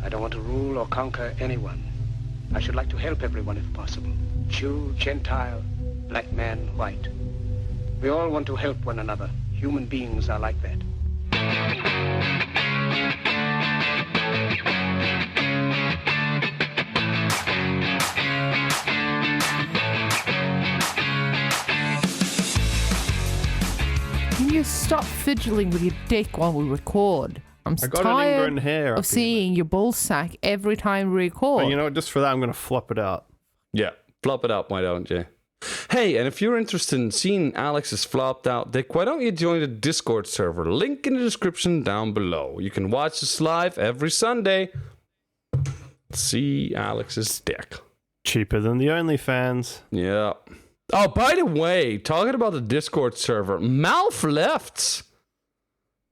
I don't want to rule or conquer anyone. I should like to help everyone if possible. Jew, Gentile, black man, white. We all want to help one another. Human beings are like that. Can you stop fidgeting with your dick while we record? I'm I got an tired ingrown hair of seeing your ball sack every time we record. But you know what? Just for that, I'm going to flop it out. Yeah, flop it up, why don't you? Hey, and if you're interested in seeing Alex's flopped out dick, why don't you join the Discord server? Link in the description down below. You can watch us live every Sunday. See Alex's dick. Cheaper than the OnlyFans. Yeah. Oh, by the way, talking about the Discord server, Malf left.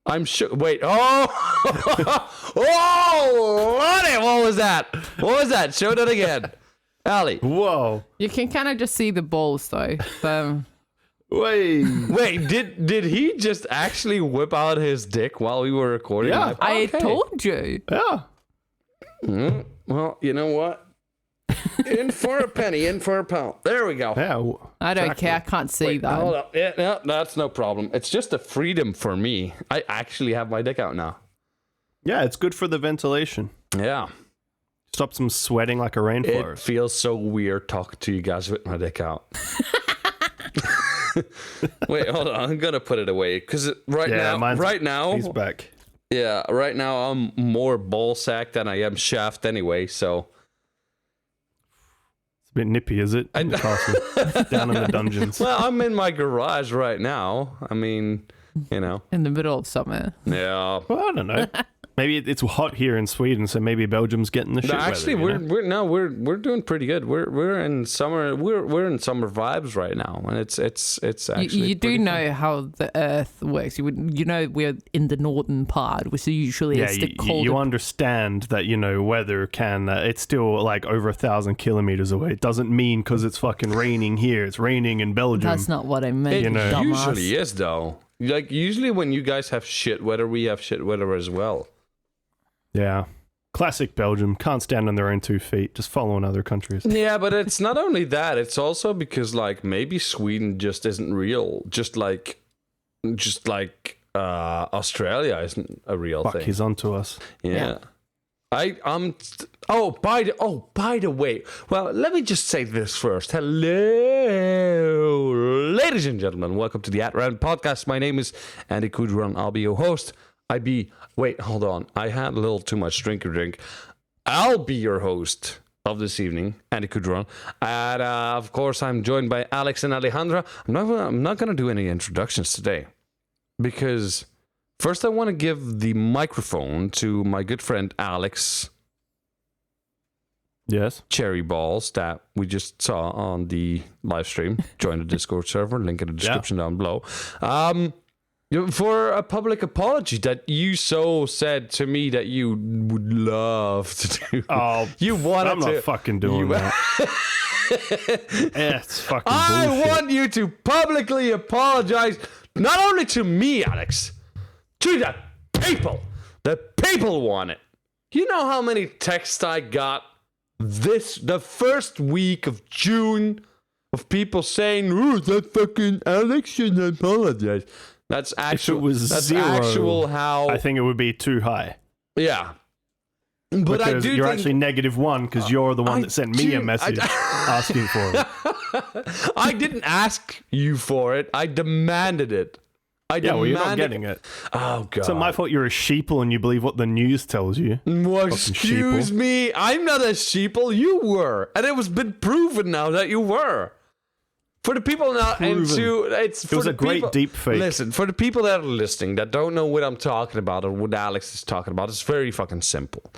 I'm sure. Wait. Oh, oh, Lonnie, what was that? What was that? Show that again, Ali. Whoa. You can kind of just see the balls though. So Wait. Did he just actually whip out his dick while we were recording? Yeah. live? I Okay. told you. Yeah. Well, you know what? In for a penny, in for a pound. There we go. Yeah. I don't Exactly. care. I can't see Wait, that. hold up. Yeah, no, that's no problem. It's just a freedom for me. I actually have my dick out now. Yeah, it's good for the ventilation. Yeah. Stops them sweating like a It rainforest. feels so weird talking to you guys with my dick out. Wait, hold on. I'm gonna put it away because right now, He's back. yeah, right now I'm more ball sack than I am shaft anyway. So It's a bit nippy, is it? In the castle. Down in the dungeons. well, I'm in my garage right now. I mean, you know, In the middle of summer. yeah. Well, I don't know. Maybe it's hot here in Sweden, so maybe Belgium's getting the shit No, actually, weather, you know? we're doing pretty good. We're in summer. We're in summer vibes right now, and it's actually You do pretty know how the Earth works. You know we're in the northern part, which usually Yeah, is the you colder. understand that, you know, weather can, it's still like over 1,000 kilometers away. It doesn't mean because it's fucking raining here, it's raining in Belgium. That's not what I meant. It You know. dumbass. usually is though. Like usually when you guys have shit weather, we have shit weather as well. Yeah. Classic Belgium. Can't stand on their own 2 feet, just following other countries. Yeah, but it's not only that. It's also because like maybe Sweden just isn't real. Just like Australia isn't a real Fuck, thing. he's onto us. Yeah. I'm by the way, well, let me just say this first. Hello, ladies and gentlemen. Welcome to the At Round podcast. My name is Andy Kudron. I'll be your host. Wait, hold on. I had a little too much drink. I'll be your host of this evening, Andy Kudron. And of course, I'm joined by Alex and Alejandra. I'm not going to do any introductions today because first, I want to give the microphone to my good friend Alex Yes. Cherry Balls that we just saw on the live stream. Join the Discord server, link in the description down below. For a public apology that you so said to me that you would love to do. Oh, you wanted I'm to. not fucking doing that. It's fucking I bullshit. want you to publicly apologize, not only to me, Alex, to the people. The people want it. You know how many texts I got the first week of June of people saying, "Oh, that fucking Alex should apologize." That's actual. If it was that's 0, actual how. I think it would be too high. Yeah. But Because I do you're think actually -1 because you're the one I that sent me do- a message asking for it. I didn't ask you for it. I demanded it. Yeah, well, you're not getting it. Oh god. So my fault you're a sheeple and you believe what the news tells you. Well, Fucking excuse sheeple. me. I'm not a sheeple. You were, and it was been proven now that you were. For the people now, Proven. it's for was the a great people, deep fake. Listen, for the people that are listening that don't know what I'm talking about or what Alex is talking about, it's very fucking simple.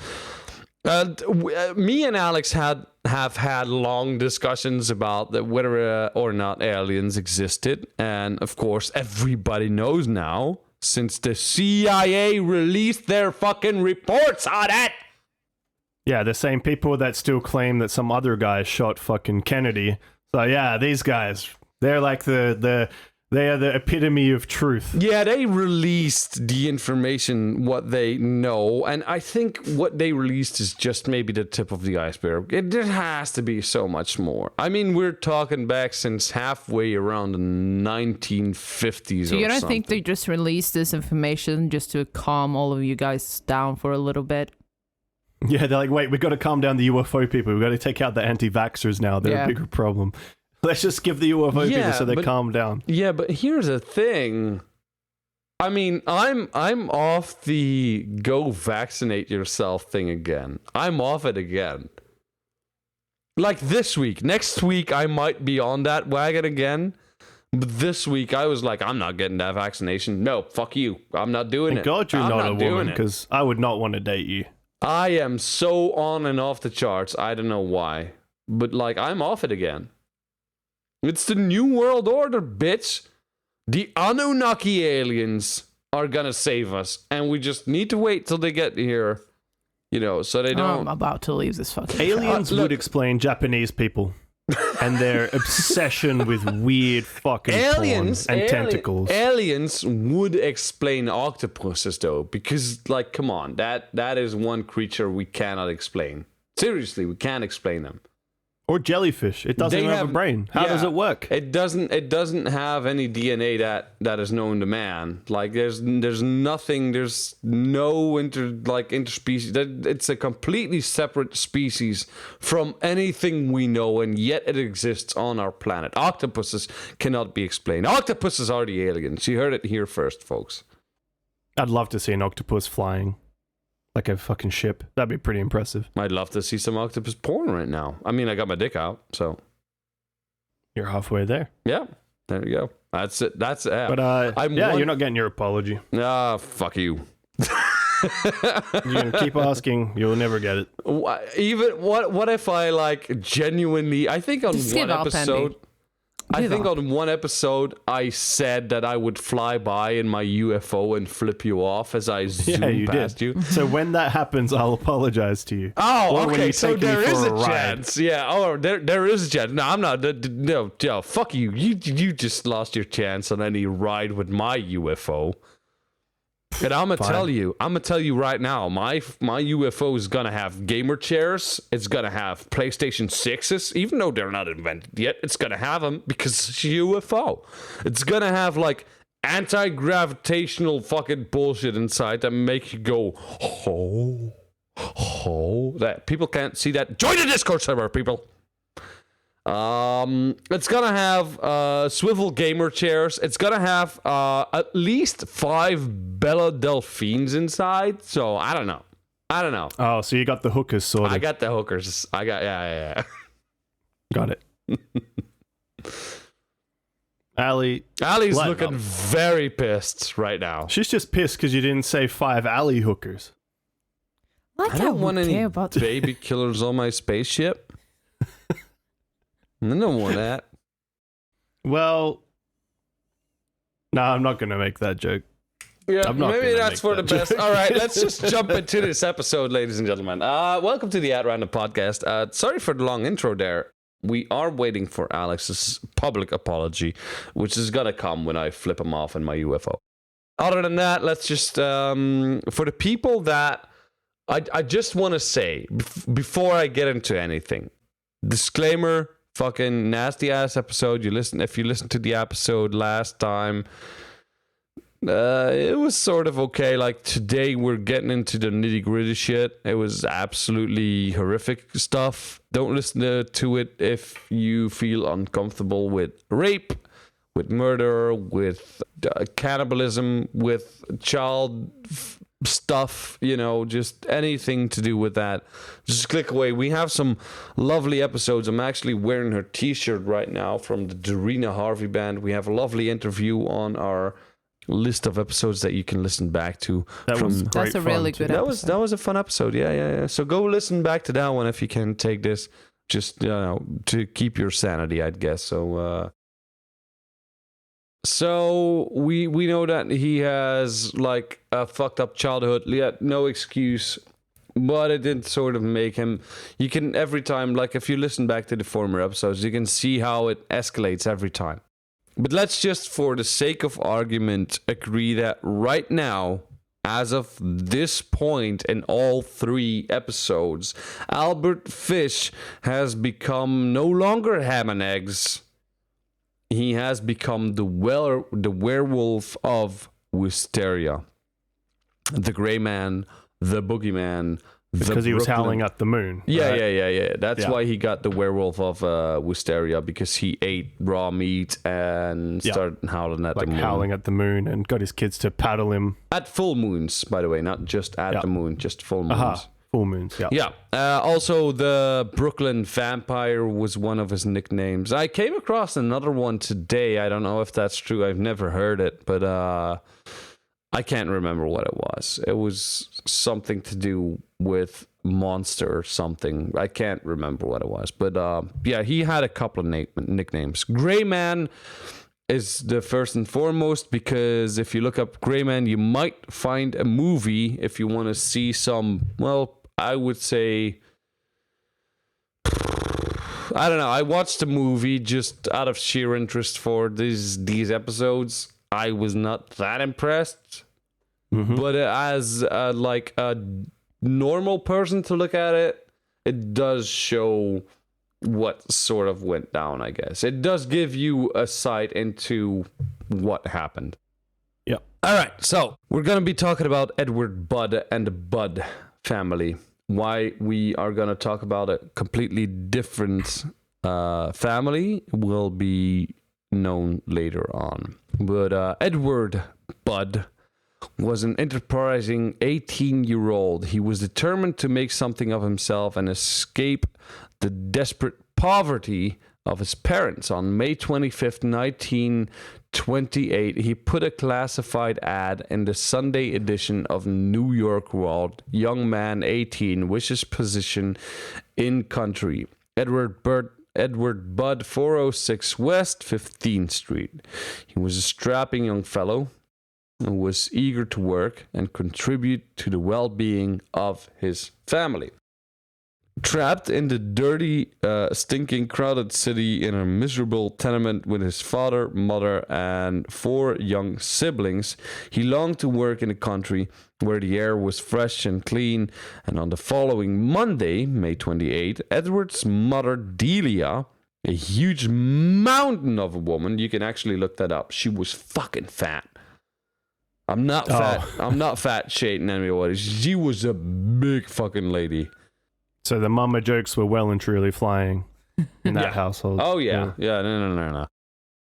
Me and Alex have had long discussions about whether or not aliens existed, and of course, everybody knows now since the CIA released their fucking reports on it. Yeah, the same people that still claim that some other guy shot fucking Kennedy. So yeah, these guys, they're like the They are the epitome of truth. Yeah, they released the information, what they know, and I think what they released is just maybe the tip of the iceberg. There has to be so much more. I mean, we're talking back since halfway around the 1950s. So you don't something. think they just released this information just to calm all of you guys down for a little bit? Yeah, they're like, wait, we've got to calm down the UFO people. We've got to take out the anti-vaxxers now. They're a bigger problem. Let's just give the UFO people so they calm down. Yeah, but here's the thing. I mean, I'm off the go vaccinate yourself thing again. I'm off it again. Like this week. Next week, I might be on that wagon again. But this week, I was like, I'm not getting that vaccination. No, fuck you. I'm not doing Thank it. God you're not a woman, because I would not want to date you. I am so on and off the charts. I don't know why. But, like, I'm off it again. It's the New World Order, bitch. The Anunnaki aliens are gonna save us. And we just need to wait till they get here. You know, so they don't... I'm about to leave this fucking Aliens would explain Japanese people and their obsession with weird fucking porn and tentacles. Aliens would explain octopuses, though, because, like, come on, that is one creature we cannot explain. Seriously, we can't explain them. Or jellyfish. It doesn't have a brain. How does it work? It doesn't have any DNA that is known to man. Like there's nothing. There's no interspecies. It's a completely separate species from anything we know, and yet it exists on our planet. Octopuses cannot be explained. Octopuses are the aliens. You heard it here first, folks. I'd love to see an octopus flying. Like a fucking ship. That'd be pretty impressive. I'd love to see some octopus porn right now. I mean, I got my dick out, so. You're halfway there. Yeah, there you go. That's it. That's it. But, you're not getting your apology. Ah, fuck you. You keep asking, you'll never get it. Even, what if I, like, genuinely, I think on Just one give up, episode... Andy. I think on one episode, I said that I would fly by in my UFO and flip you off as I zoom past you. So when that happens, I'll apologize to you. Oh, okay. So there is a chance. Yeah. Oh, there is a chance. No, I'm not. No, fuck you. You just lost your chance on any ride with my UFO. And I'm gonna tell you right now, my UFO is gonna have gamer chairs. It's gonna have PlayStation 6s, even though they're not invented yet. It's gonna have them because it's UFO. It's gonna have like anti-gravitational fucking bullshit inside that make you go, oh, that people can't see that. Join the Discord server, people. It's gonna have swivel gamer chairs. It's gonna have at least 5 Bella Delphines inside. So I don't know. Oh, so you got the hookers sorted. I got the hookers. Yeah. Got it. Allie's looking very pissed right now. She's just pissed because you didn't say 5 Allie hookers. I don't want any baby killers on my spaceship. I don't want that. Well, no, I'm not going to make that joke. Yeah, maybe that's for the best. All right, let's just jump into this episode, ladies and gentlemen. Welcome to the At Random podcast. Sorry for the long intro there. We are waiting for Alex's public apology, which is going to come when I flip him off in my UFO. Other than that, let's just, for the people that, I just want to say, before I get into anything, disclaimer, fucking nasty ass episode. If you listened to the episode last time, it was sort of okay. Like today we're getting into the nitty gritty shit. It was absolutely horrific stuff. Don't listen to it if you feel uncomfortable with rape, with murder, with cannibalism, with child stuff, just anything to do with that. Just click away. We have some lovely episodes. I'm actually wearing her t-shirt right now from the Dorina Harvey band. We have a lovely interview on our list of episodes that you can listen back to. That's a really good episode. That was a fun episode. Yeah. So go listen back to that one if you can take this, just to keep your sanity, I'd guess. So we know that he has like a fucked up childhood. Yeah, no excuse, but it did sort of make him. You can every time, like if you listen back to the former episodes, you can see how it escalates every time. But let's just, for the sake of argument, agree that right now, as of this point in all 3 episodes, Albert Fish has become no longer ham and eggs. He has become the werewolf of Wisteria. The Gray Man, the Boogeyman, because he was howling at the moon. Yeah, right? yeah. That's why he got the werewolf of Wisteria, because he ate raw meat and started howling at the moon. Howling at the moon, and got his kids to paddle him. At full moons, by the way, not just at the moon, just full moons. Full moons, yeah. Also, the Brooklyn Vampire was one of his nicknames. I came across another one today. I don't know if that's true. I've never heard it, but I can't remember what it was. It was something to do with monster or something. I can't remember what it was. But he had a couple of nicknames. Gray Man is the first and foremost, because if you look up Gray Man, you might find a movie if you want to see some, well, I would say, I don't know. I watched the movie just out of sheer interest for these episodes. I was not that impressed, but as like a normal person to look at it, it does show what sort of went down, I guess. It does give you a sight into what happened. Yeah. All right, so we're going to be talking about Edward Budd and the Budd family. Why we are going to talk about a completely different family will be known later on. But Edward Budd was an enterprising 18-year-old. He was determined to make something of himself and escape the desperate poverty of his parents. On May 25th, 1928, he put a classified ad in the Sunday edition of New York World. Young man, 18, wishes position in country. Edward Budd, 406 West 15th Street. He was a strapping young fellow who was eager to work and contribute to the well-being of his family. Trapped in the dirty, stinking, crowded city in a miserable tenement with his father, mother, and 4 young siblings, he longed to work in a country where the air was fresh and clean. And on the following Monday, May 28, Edward's mother, Delia, a huge mountain of a woman, you can actually look that up. She was fucking fat. I'm not fat. I'm not fat shading anybody. She was a big fucking lady. So the mama jokes were well and truly flying in that household. Oh, yeah. No.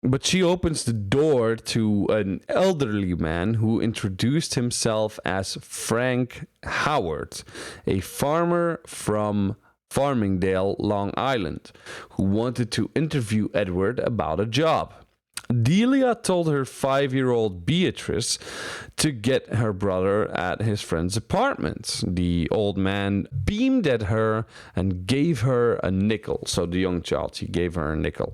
But she opens the door to an elderly man who introduced himself as Frank Howard, a farmer from Farmingdale, Long Island, who wanted to interview Edward about a job. Delia told her 5-year-old Beatrice to get her brother at his friend's apartment. The old man beamed at her and gave her a nickel. So the young child, he gave her a nickel.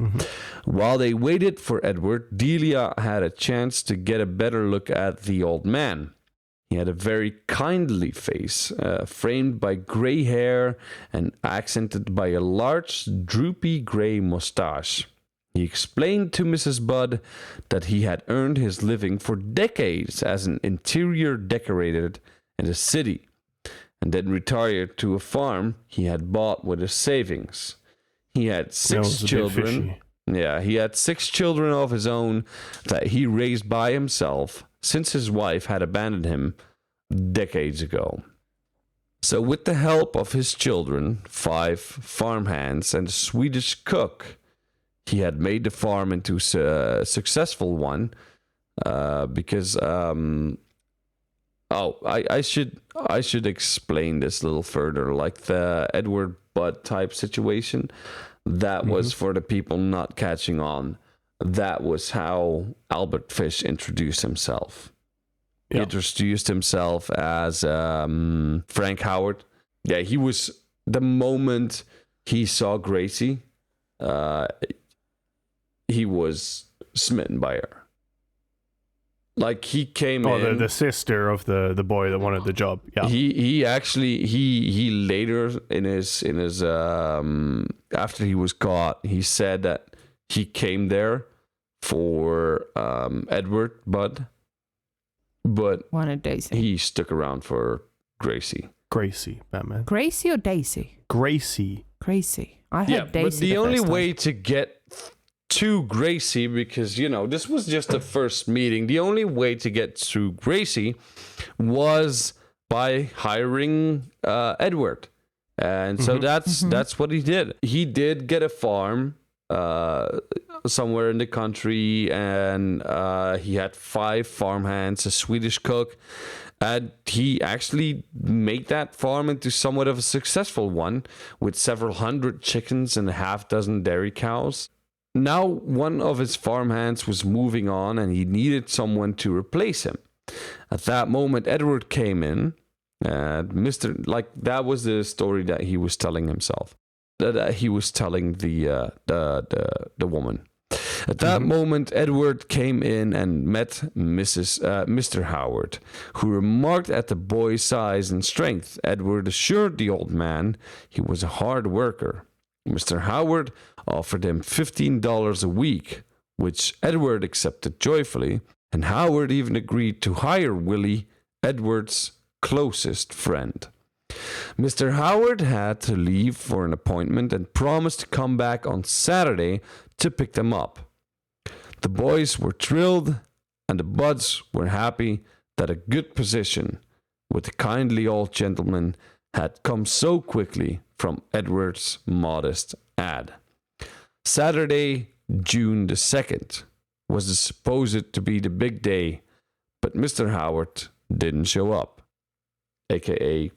While they waited for Edward, Delia had a chance to get a better look at the old man. He had a very kindly face, framed by gray hair and accented by a large, droopy gray mustache. He explained to Mrs. Budd that he had earned his living for decades as an interior decorator in the city, and then retired to a farm he had bought with his savings. He had 6 children. Yeah, he had 6 children of his own that he raised by himself since his wife had abandoned him decades ago. So with the help of his children, 5 farmhands, and a Swedish cook, he had made the farm into a successful one because I should explain this a little further. Like the Edward Budd type situation, that was for the people not catching on. That was how Albert Fish introduced himself. He introduced himself as Frank Howard. Yeah, he was, the moment he saw Gracie, he was smitten by her. Like, he came in. The sister of the boy that wanted the job. Yeah. He actually he later in his after he was caught, he said that he came there for Edward Budd, but Wanted Daisy. he stuck around for Gracie. Gracie, Batman. Gracie or Daisy? Gracie. Gracie. I heard Yeah, Daisy. but the only first time. way to get to Gracie, because, this was just the first meeting, the only way to get to Gracie was by hiring Edward. And so that's what he did. He did get a farm somewhere in the country, and he had 5 farmhands, a Swedish cook, and he actually made that farm into somewhat of a successful one with several hundred chickens and a half dozen dairy cows. Now one of his farmhands was moving on, and he needed someone to replace him. At that moment, Edward came in, and that was the story that he was telling himself, that he was telling the woman. At that moment, Edward came in and met Mr. Howard, who remarked at the boy's size and strength. Edward assured the old man he was a hard worker. Mr. Howard offered him $15 a week, which Edward accepted joyfully, and Howard even agreed to hire Willie, Edward's closest friend. Mr. Howard had to leave for an appointment and promised to come back on Saturday to pick them up. The boys were thrilled, and the Budds were happy that a good position with the kindly old gentleman had come so quickly from Edward's modest ad. Saturday, June the 2nd, was supposed to be the big day, but Mr. Howard didn't show up, a.k.a.,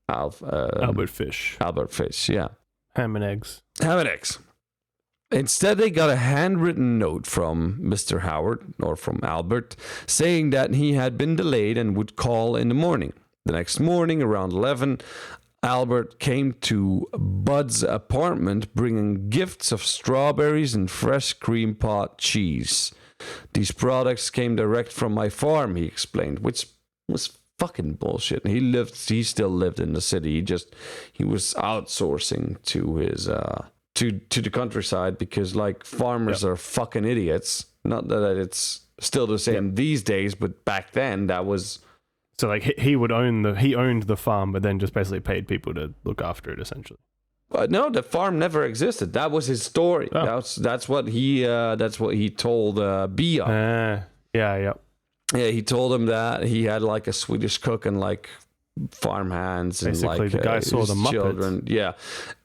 Albert Fish. Albert Fish, yeah. Ham and eggs. Ham and eggs. Instead, they got a handwritten note from Mr. Howard, or from Albert, saying that he had been delayed and would call in the morning. The next morning, around 11, Albert came to Bud's apartment bringing gifts of strawberries and fresh cream pot cheese. These products came direct from my farm, he explained, which was fucking bullshit. He still lived in the city. He was outsourcing to his to the countryside because farmers are fucking idiots. Not that it's still the same these days, but back then that was. So he owned the farm, but then just basically paid people to look after it essentially. No, the farm never existed. That was his story. Oh. That's what he told Bia. Yeah. Yeah, he told him that he had a Swedish cook and farm hands and basically the guy saw the Muppets. Children. Yeah.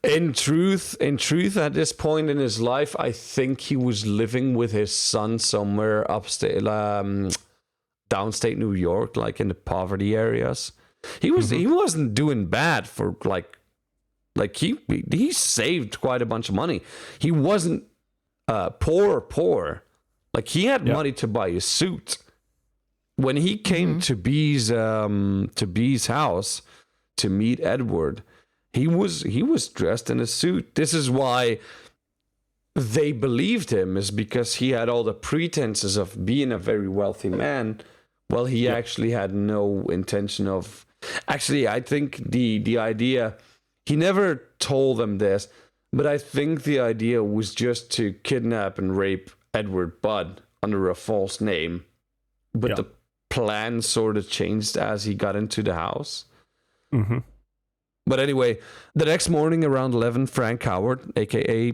In truth, at this point in his life, I think he was living with his son somewhere upstate, downstate New York, in the poverty areas. He wasn't doing bad for he saved quite a bunch of money. He wasn't poor. He had money to buy a suit. When he came to B's house to meet Edward, he was dressed in a suit. This is why they believed him, is because he had all the pretenses of being a very wealthy man. Well, he actually had no intention of. Actually, I think the idea, he never told them this, but I think the idea was just to kidnap and rape Edward Budd under a false name. But the plan sort of changed as he got into the house. Mm-hmm. But anyway, the next morning around 11, Frank Howard, a.k.a.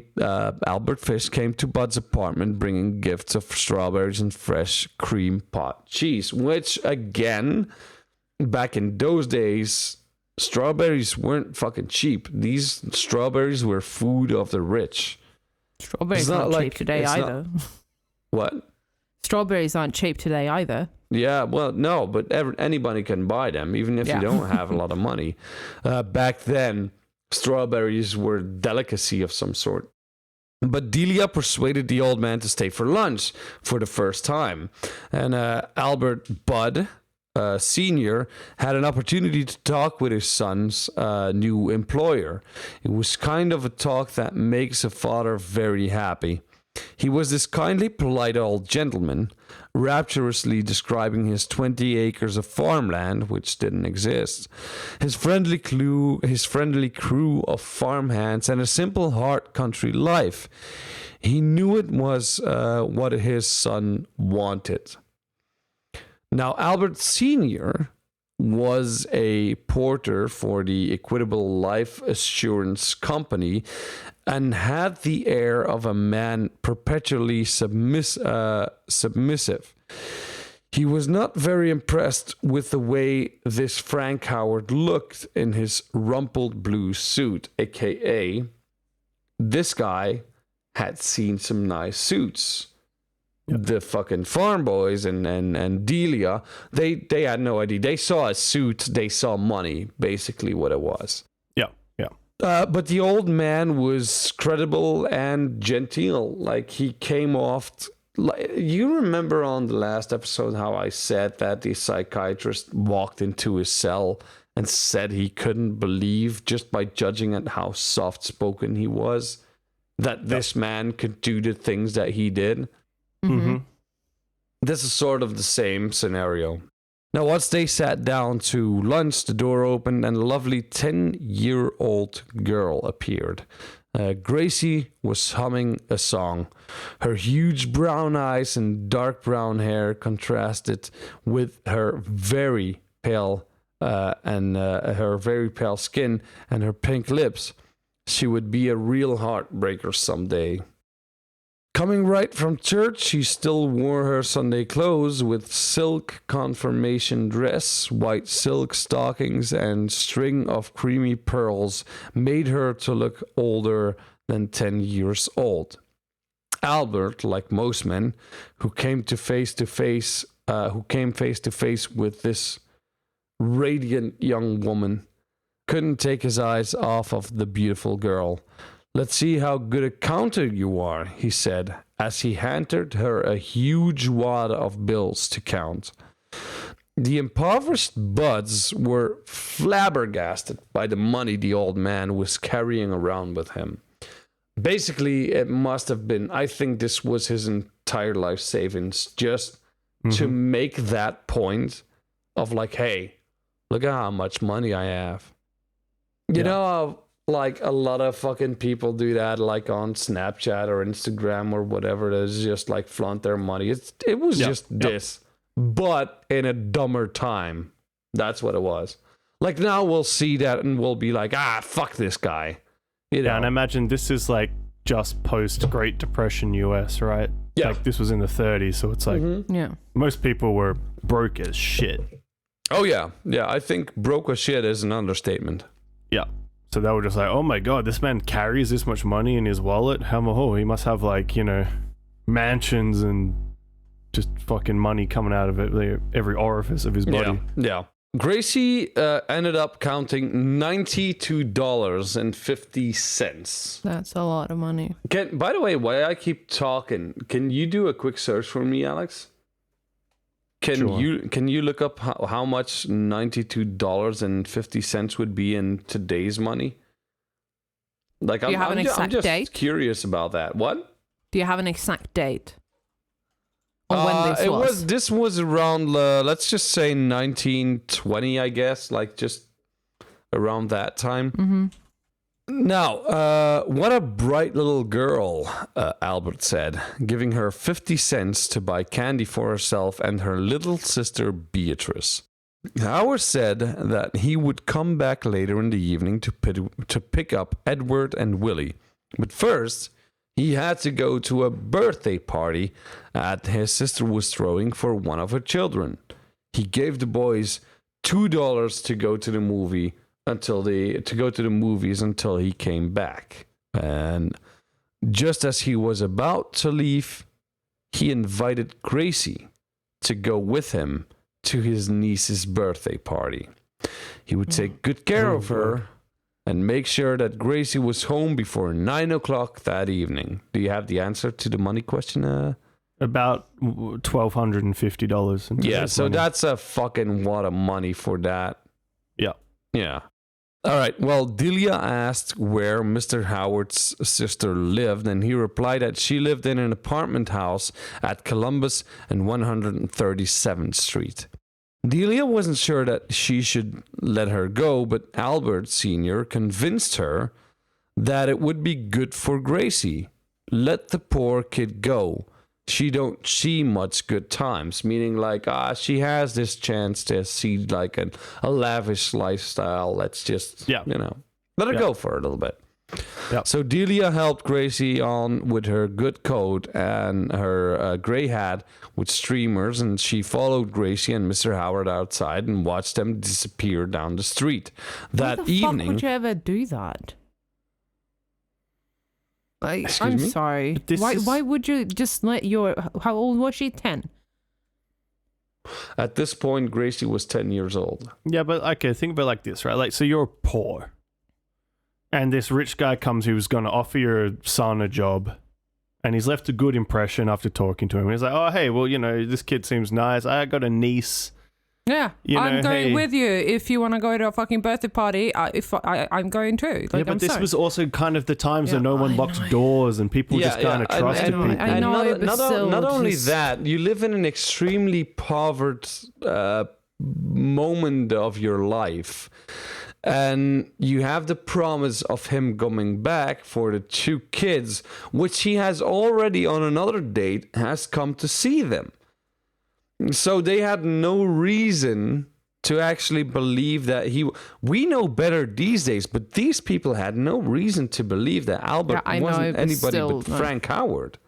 Albert Fish, came to Bud's apartment bringing gifts of strawberries and fresh cream pot cheese, which, again, back in those days, strawberries weren't fucking cheap. These strawberries were food of the rich. Strawberries aren't cheap today either. What? Strawberries aren't cheap today either. Yeah, well, no, but anybody can buy them, even if you don't have a lot of money. Back then, strawberries were a delicacy of some sort. But Delia persuaded the old man to stay for lunch for the first time. And Albert Budd, Sr., had an opportunity to talk with his son's new employer. It was kind of a talk that makes a father very happy. He was this kindly, polite old gentleman, rapturously describing his 20 acres of farmland, which didn't exist, his friendly crew of farmhands, and a simple heart country life. He knew it was what his son wanted. Now, Albert Sr. was a porter for the Equitable Life Assurance Company and had the air of a man perpetually submissive. He was not very impressed with the way this Frank Howard looked in his rumpled blue suit, aka this guy had seen some nice suits. The fucking farm boys and Delia, they had no idea. They saw a suit, they saw money, basically what it was. But the old man was credible and genteel. Like, he came off. You remember on the last episode how I said that the psychiatrist walked into his cell and said he couldn't believe, just by judging at how soft-spoken he was, that this man could do the things that he did? Mm-hmm. This is sort of the same scenario. Now, once they sat down to lunch, the door opened and a lovely 10-year-old girl appeared. Gracie was humming a song. Her huge brown eyes and dark brown hair contrasted with her very pale her very pale skin and her pink lips. She would be a real heartbreaker someday. Coming right from church, she still wore her Sunday clothes with silk confirmation dress, white silk stockings, and string of creamy pearls made her to look older than 10 years old. Albert, like most men who came face to face with this radiant young woman, couldn't take his eyes off of the beautiful girl. "Let's see how good a counter you are," he said, as he handed her a huge wad of bills to count. The impoverished buds were flabbergasted by the money the old man was carrying around with him. Basically, it must have been, I think this was his entire life savings, just to make that point of like, hey, look at how much money I have. You know how, like, a lot of fucking people do that, like on Snapchat or Instagram or whatever it is, just like flaunt their money. It was just this, but in a dumber time. That's what it was. Like, now we'll see that and we'll be like, fuck this guy. You know? Yeah, and I imagine this is like just post Great Depression US, right? Yeah. Like, this was in the 30s, so it's like most people were broke as shit. Oh, yeah. Yeah, I think broke as shit is an understatement. Yeah. So they were just like, oh my god, this man carries this much money in his wallet? He must have, like, you know, mansions and just fucking money coming out of it, every orifice of his body. Yeah. Gracie ended up counting $92.50. That's a lot of money. By the way, while I keep talking, can you do a quick search for me, Alex? Can you look up how much $92.50 would be in today's money? Like, I'm just curious about that. What? Do you have an exact date on when this was? This was around, let's just say 1920, I guess, like just around that time. Mm-hmm. Now, what a bright little girl, Albert said, giving her 50 cents to buy candy for herself and her little sister Beatrice. Howard said that he would come back later in the evening to pick up Edward and Willie. But first, he had to go to a birthday party that his sister was throwing for one of her children. He gave the boys $2 to go to the movies until he came back. And just as he was about to leave, he invited Gracie to go with him to his niece's birthday party. He would take good care of her and make sure that Gracie was home before 9 o'clock that evening. Do you have the answer to the money question? About $1,250. Yeah, so that's a fucking lot of money for that. Yeah. Yeah. All right. Well, Delia asked where Mr. Howard's sister lived, and he replied that she lived in an apartment house at Columbus and 137th Street. Delia wasn't sure that she should let her go, but Albert Sr. convinced her that it would be good for Gracie. Let the poor kid go. She don't see much good times, meaning like, she has this chance to see like a lavish lifestyle. Let's just, let her go for a little bit. Yep. So Delia helped Gracie on with her good coat and her gray hat with streamers, and she followed Gracie and Mr. Howard outside and watched them disappear down the street. That Why the evening, fuck would you ever do that? Like, Excuse I'm me? sorry. This is- Why would you just let your... How old was she? 10? at this point, Gracie was 10 years old. Yeah, but okay, think about it like this, right? Like, so you're poor, and this rich guy comes who's going to offer your son a job, and he's left a good impression after talking to him. He's like, oh, hey, well, this kid seems nice. I got a niece. Yeah, You know, I'm going hey- with you. If you want to go to a fucking birthday party, I'm going too. Like, Yeah, but I'm this sorry. was also kind of the times Yeah, that no one I locked know. doors and people just kind of trusted know, people. I know. And but not still, only just- that, you live in an extremely impoverished moment of your life, and you have the promise of him coming back for the two kids, which he has already on another date has come to see them. So they had no reason to actually believe that we know better these days, but these people had no reason to believe that Albert Yeah, I know, wasn't but anybody still, but no. Frank Howard.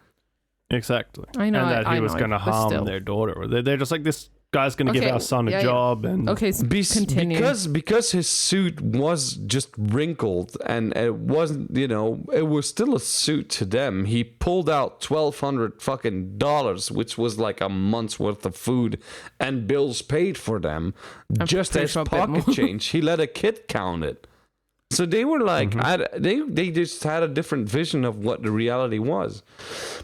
Exactly. I know, And that he I was know, going to but harm still. their daughter. They're just like, this guy's going to give Okay, our son yeah, a yeah. job. And Okay, continue. Because his suit was just wrinkled and it wasn't, it was still a suit to them. He pulled out $1,200 fucking dollars, which was like a month's worth of food and bills paid for them, just pretty as sure a bit pocket more. change. He let a kid count it. So they were like, they just had a different vision of what the reality was.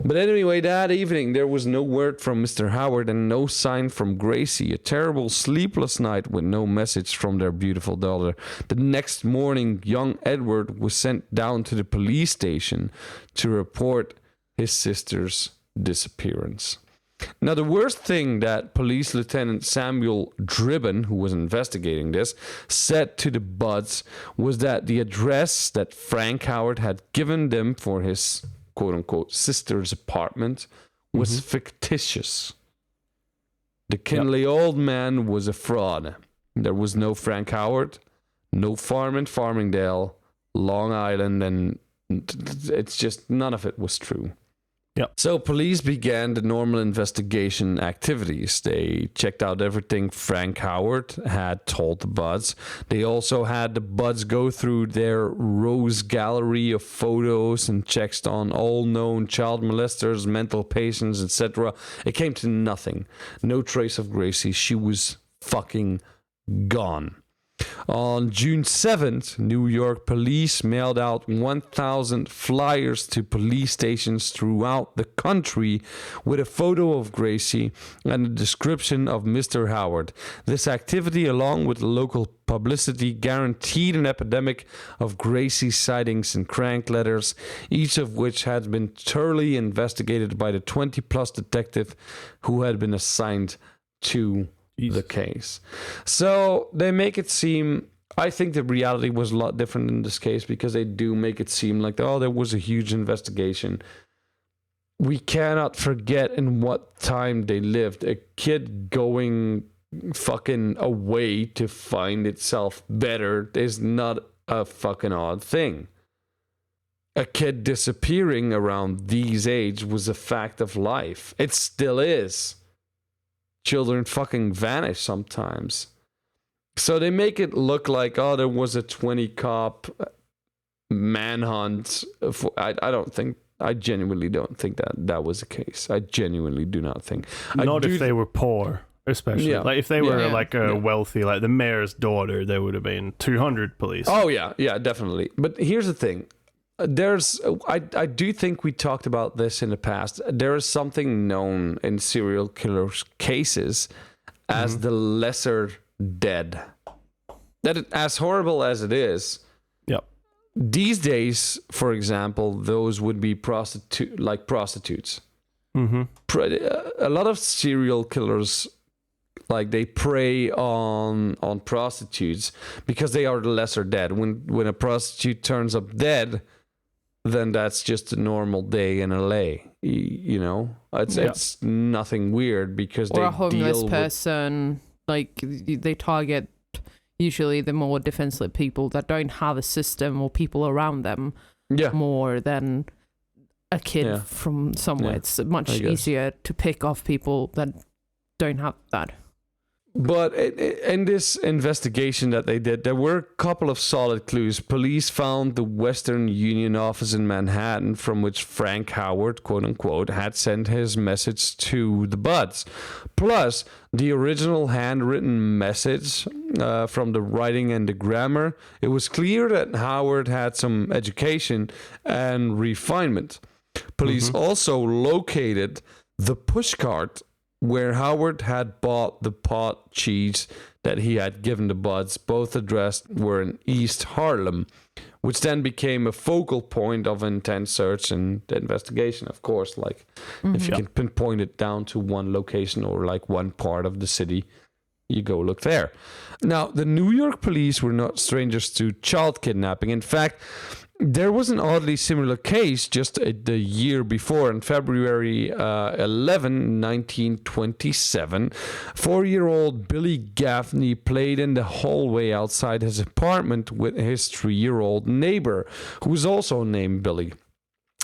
But anyway, that evening, there was no word from Mr. Howard and no sign from Gracie. A terrible sleepless night with no message from their beautiful daughter. The next morning, young Edward was sent down to the police station to report his sister's disappearance. Now, the worst thing that Police Lieutenant Samuel Dribben, who was investigating this, said to the Buds was that the address that Frank Howard had given them for his quote-unquote sister's apartment was fictitious. The kindly old man was a fraud. There was no Frank Howard, no farm in Farmingdale, Long Island, and it's just none of it was true. Yep. So police began the normal investigation activities. They checked out everything Frank Howard had told the Buds. They also had the Buds go through their rose gallery of photos and checked on all known child molesters, mental patients, etc. It came to nothing. No trace of Gracie. She was fucking gone. On June 7th, New York police mailed out 1,000 flyers to police stations throughout the country with a photo of Gracie and a description of Mr. Howard. This activity, along with local publicity, guaranteed an epidemic of Gracie sightings and crank letters, each of which had been thoroughly investigated by the 20-plus detective who had been assigned to the case. So they make it seem, I think the reality was a lot different in this case because they do make it seem like, there was a huge investigation. We cannot forget in what time they lived. A kid going fucking away to find itself better is not a fucking odd thing. A kid disappearing around these age was a fact of life. It still is. Children fucking vanish sometimes. So they make it look like, there was a 20-cop manhunt. I genuinely don't think that was the case. I genuinely do not think. Not if they were poor, especially. Yeah. Like if they were Yeah. like a wealthy, like the mayor's daughter, there would have been 200 police. Oh, yeah, definitely. But here's the thing. I do think we talked about this in the past. There is something known in serial killers cases as the lesser dead. as horrible as it is, Yep. these days, for example, those would be prostitutes. Mm-hmm. A lot of serial killers, like, they prey on prostitutes because they are the lesser dead. When a prostitute turns up dead, then that's just a normal day in LA. It's nothing weird because Or they a homeless deal person. Like, they target usually the more defenseless people that don't have a system or people around them more than a kid from somewhere. Yeah, It's much I guess. easier to pick off people that don't have that. But in this investigation that they did, there were a couple of solid clues. Police found the Western Union office in Manhattan from which Frank Howard, quote unquote, had sent his message to the Buds. Plus, the original handwritten message from the writing and the grammar. It was clear that Howard had some education and refinement. Police also located the pushcart where Howard had bought the pot cheese that he had given the Buds. Both addressed were in East Harlem, which then became a focal point of intense search and investigation, of course. Like, if you can pinpoint it down to one location or like one part of the city, you go look there. Now, the New York police were not strangers to child kidnapping. In fact, there was an oddly similar case just the year before, on February 11, 1927. 4-year-old Billy Gaffney played in the hallway outside his apartment with his 3-year-old neighbor, who was also named Billy.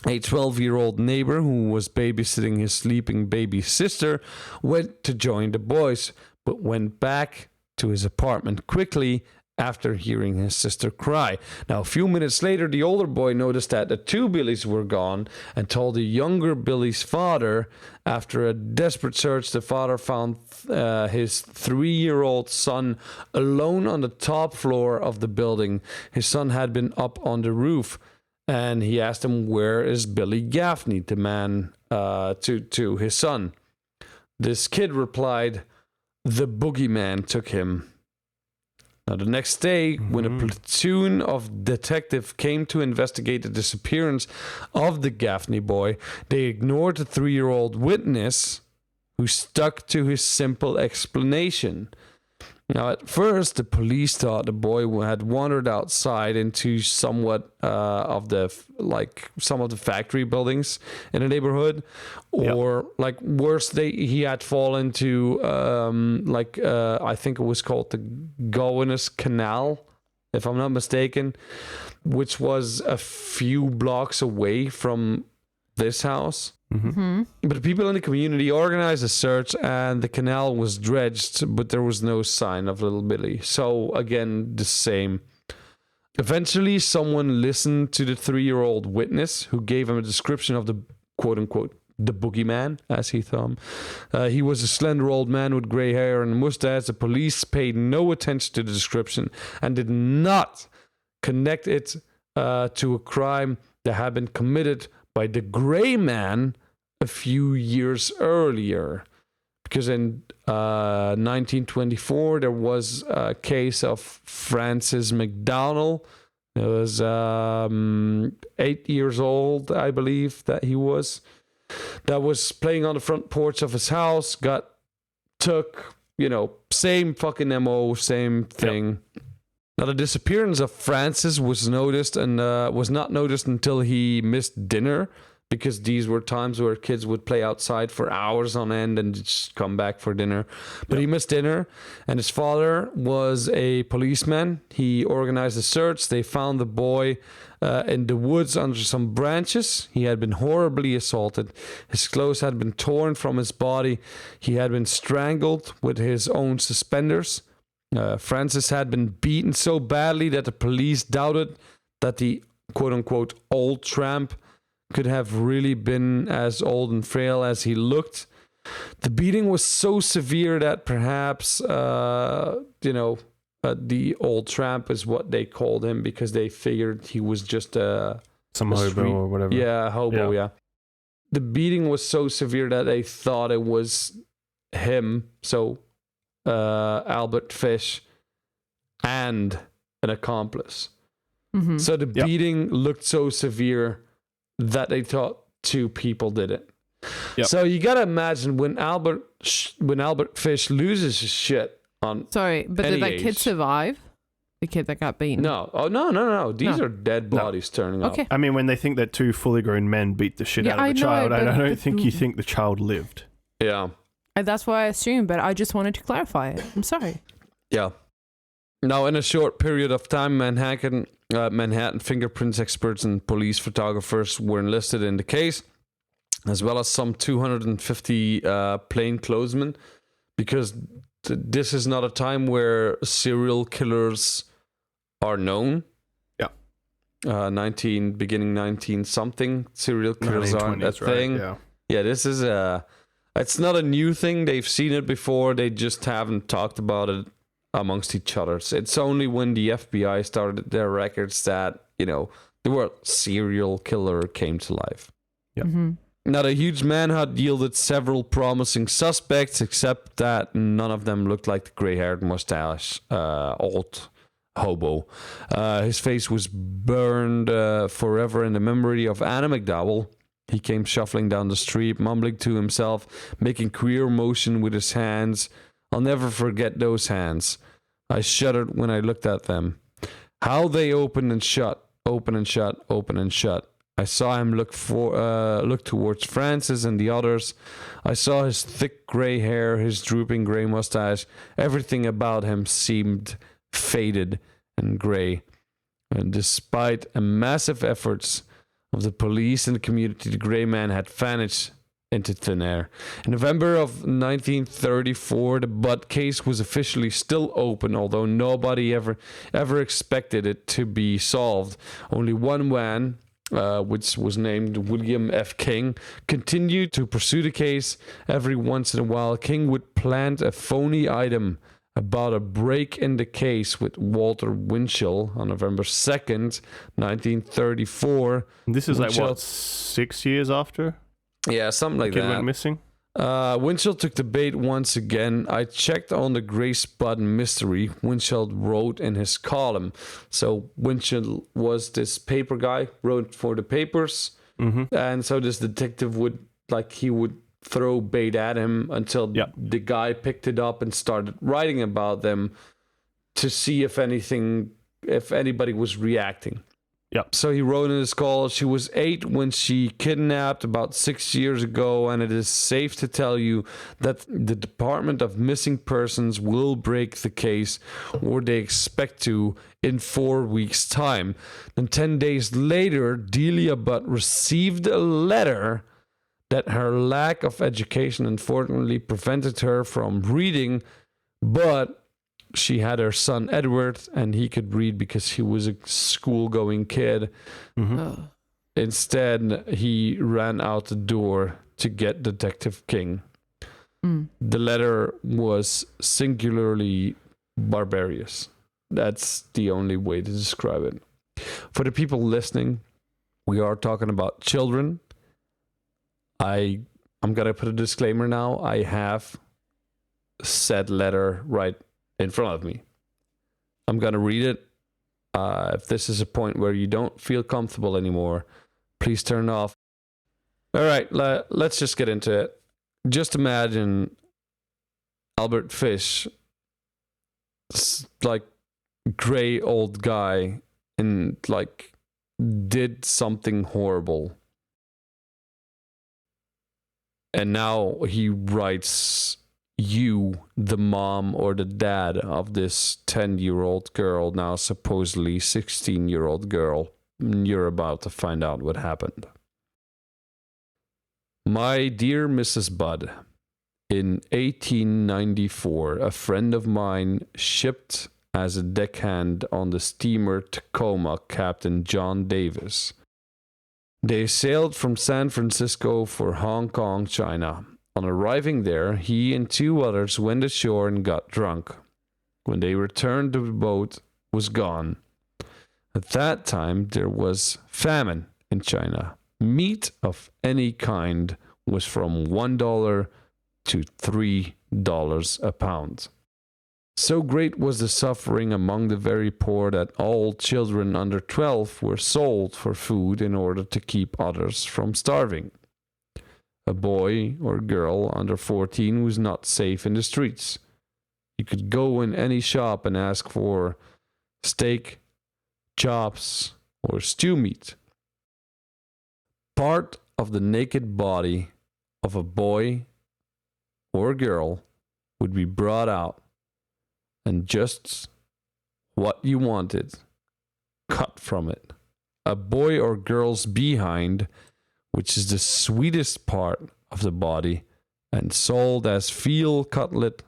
A 12-year-old neighbor who was babysitting his sleeping baby sister went to join the boys, but went back to his apartment quickly after hearing his sister cry. Now, a few minutes later, the older boy noticed that the two Billies were gone and told the younger Billy's father. After a desperate search, the father found his 3-year-old son alone on the top floor of the building. His son had been up on the roof, and he asked him, "Where is Billy Gaffney?" the man to his son. This kid replied, "The boogeyman took him." Now, the next day, when a platoon of detectives came to investigate the disappearance of the Gaffney boy, they ignored the 3-year-old witness, who stuck to his simple explanation. Now, at first, the police thought the boy had wandered outside into somewhat some of the factory buildings in the neighborhood, or like worse, he had fallen to I think it was called the Gowanus Canal, if I'm not mistaken, which was a few blocks away from this house. But people in the community organized a search, and the canal was dredged, but there was no sign of little Billy. So again, the same. Eventually, someone listened to the 3-year-old witness, who gave him a description of the quote-unquote the boogeyman, as he thought. He was a slender old man with gray hair and a mustache. The police paid no attention to the description and did not connect it to a crime that had been committed by the Gray Man a few years earlier. Because in 1924, there was a case of Francis McDonald. He was 8 years old, I believe, that he was. That was playing on the front porch of his house, took, same fucking MO, same thing. Yep. Now, the disappearance of Francis was noticed and was not noticed until he missed dinner, because these were times where kids would play outside for hours on end and just come back for dinner. But he missed dinner, and his father was a policeman. He organized a search. They found the boy in the woods under some branches. He had been horribly assaulted. His clothes had been torn from his body. He had been strangled with his own suspenders. Francis had been beaten so badly that the police doubted that the quote-unquote old tramp could have really been as old and frail as he looked. The beating was so severe that perhaps, the old tramp is what they called him, because they figured he was just some hobo or whatever. Yeah, hobo, yeah. The beating was so severe that they thought it was him. So Albert Fish and an accomplice. Mm-hmm. So the beating looked so severe that they thought 2 people did it. Yep. So you gotta imagine when Albert Fish loses his shit on. Sorry, but did that kid survive? The kid that got beaten? No. Oh, no. These are dead bodies turning up. Okay. I mean, when they think that 2 fully grown men beat the shit out of a child, I don't think you think the child lived. Yeah. That's what I assumed, but I just wanted to clarify it. I'm sorry. Yeah. Now, in a short period of time, Manhattan fingerprints experts and police photographers were enlisted in the case, as well as some 250 plainclothesmen, because this is not a time where serial killers are known. Yeah. Beginning 19 something, serial killers aren't a thing. Right, yeah, this is it's not a new thing. They've seen it before. They just haven't talked about it amongst each other. It's only when the FBI started their records that, the word serial killer came to life. Yeah. Mm-hmm. Now, the huge manhunt yielded several promising suspects, except that none of them looked like the gray-haired mustache old hobo. His face was burned forever in the memory of Anna McDowell. He came shuffling down the street, mumbling to himself, making queer motion with his hands. I'll never forget those hands. I shuddered when I looked at them. How they opened and shut, open and shut, open and shut. I saw him look towards Francis and the others. I saw his thick gray hair, his drooping gray mustache. Everything about him seemed faded and gray. And despite massive efforts of the police and the community, the gray man had vanished into thin air. In November of 1934, the Budd case was officially still open, although nobody ever expected it to be solved. Only one man, which was named William F. King, continued to pursue the case. Every once in a while, King would plant a phony item about a break in the case with Walter Winchell on November 2nd, 1934. This is Winchell, 6 years after? Yeah, something like that. Kid went missing? Winchell took the bait once again. I checked on the Grace Budd mystery, Winchell wrote in his column. So Winchell was this paper guy, wrote for the papers. Mm-hmm. And so this detective would throw bait at him until the guy picked it up and started writing about them to see if anybody was reacting. Yep. So he wrote in his call, she was 8 when she kidnapped about 6 years ago, and it is safe to tell you that the Department of Missing Persons will break the case, or they expect to, in 4 weeks' time. Then 10 days later, Delia Budd received a letter that her lack of education unfortunately prevented her from reading, but she had her son Edward, and he could read because he was a school-going kid. Mm-hmm. Oh. Instead, he ran out the door to get Detective King. Mm. The letter was singularly barbarous. That's the only way to describe it. For the people listening, we are talking about children. I'm going to put a disclaimer now. I have said letter right in front of me. I'm going to read it. If this is a point where you don't feel comfortable anymore, please turn off. All right, let's just get into it. Just imagine Albert Fish, like gray old guy, and like did something horrible. And now he writes you, the mom or the dad of this 10-year-old girl, now supposedly 16-year-old girl. You're about to find out what happened. My dear Mrs. Budd, in 1894, a friend of mine shipped as a deckhand on the steamer Tacoma, Captain John Davis. They sailed from San Francisco for Hong Kong, China. On arriving there, he and 2 others went ashore and got drunk. When they returned, the boat was gone. At that time, there was famine in China. Meat of any kind was from $1 to $3 a pound. So great was the suffering among the very poor that all children under 12 were sold for food in order to keep others from starving. A boy or girl under 14 was not safe in the streets. You could go in any shop and ask for steak, chops, or stew meat. Part of the naked body of a boy or girl would be brought out, and just what you wanted cut from it. A boy or girl's behind, which is the sweetest part of the body, and sold as veal cutlet,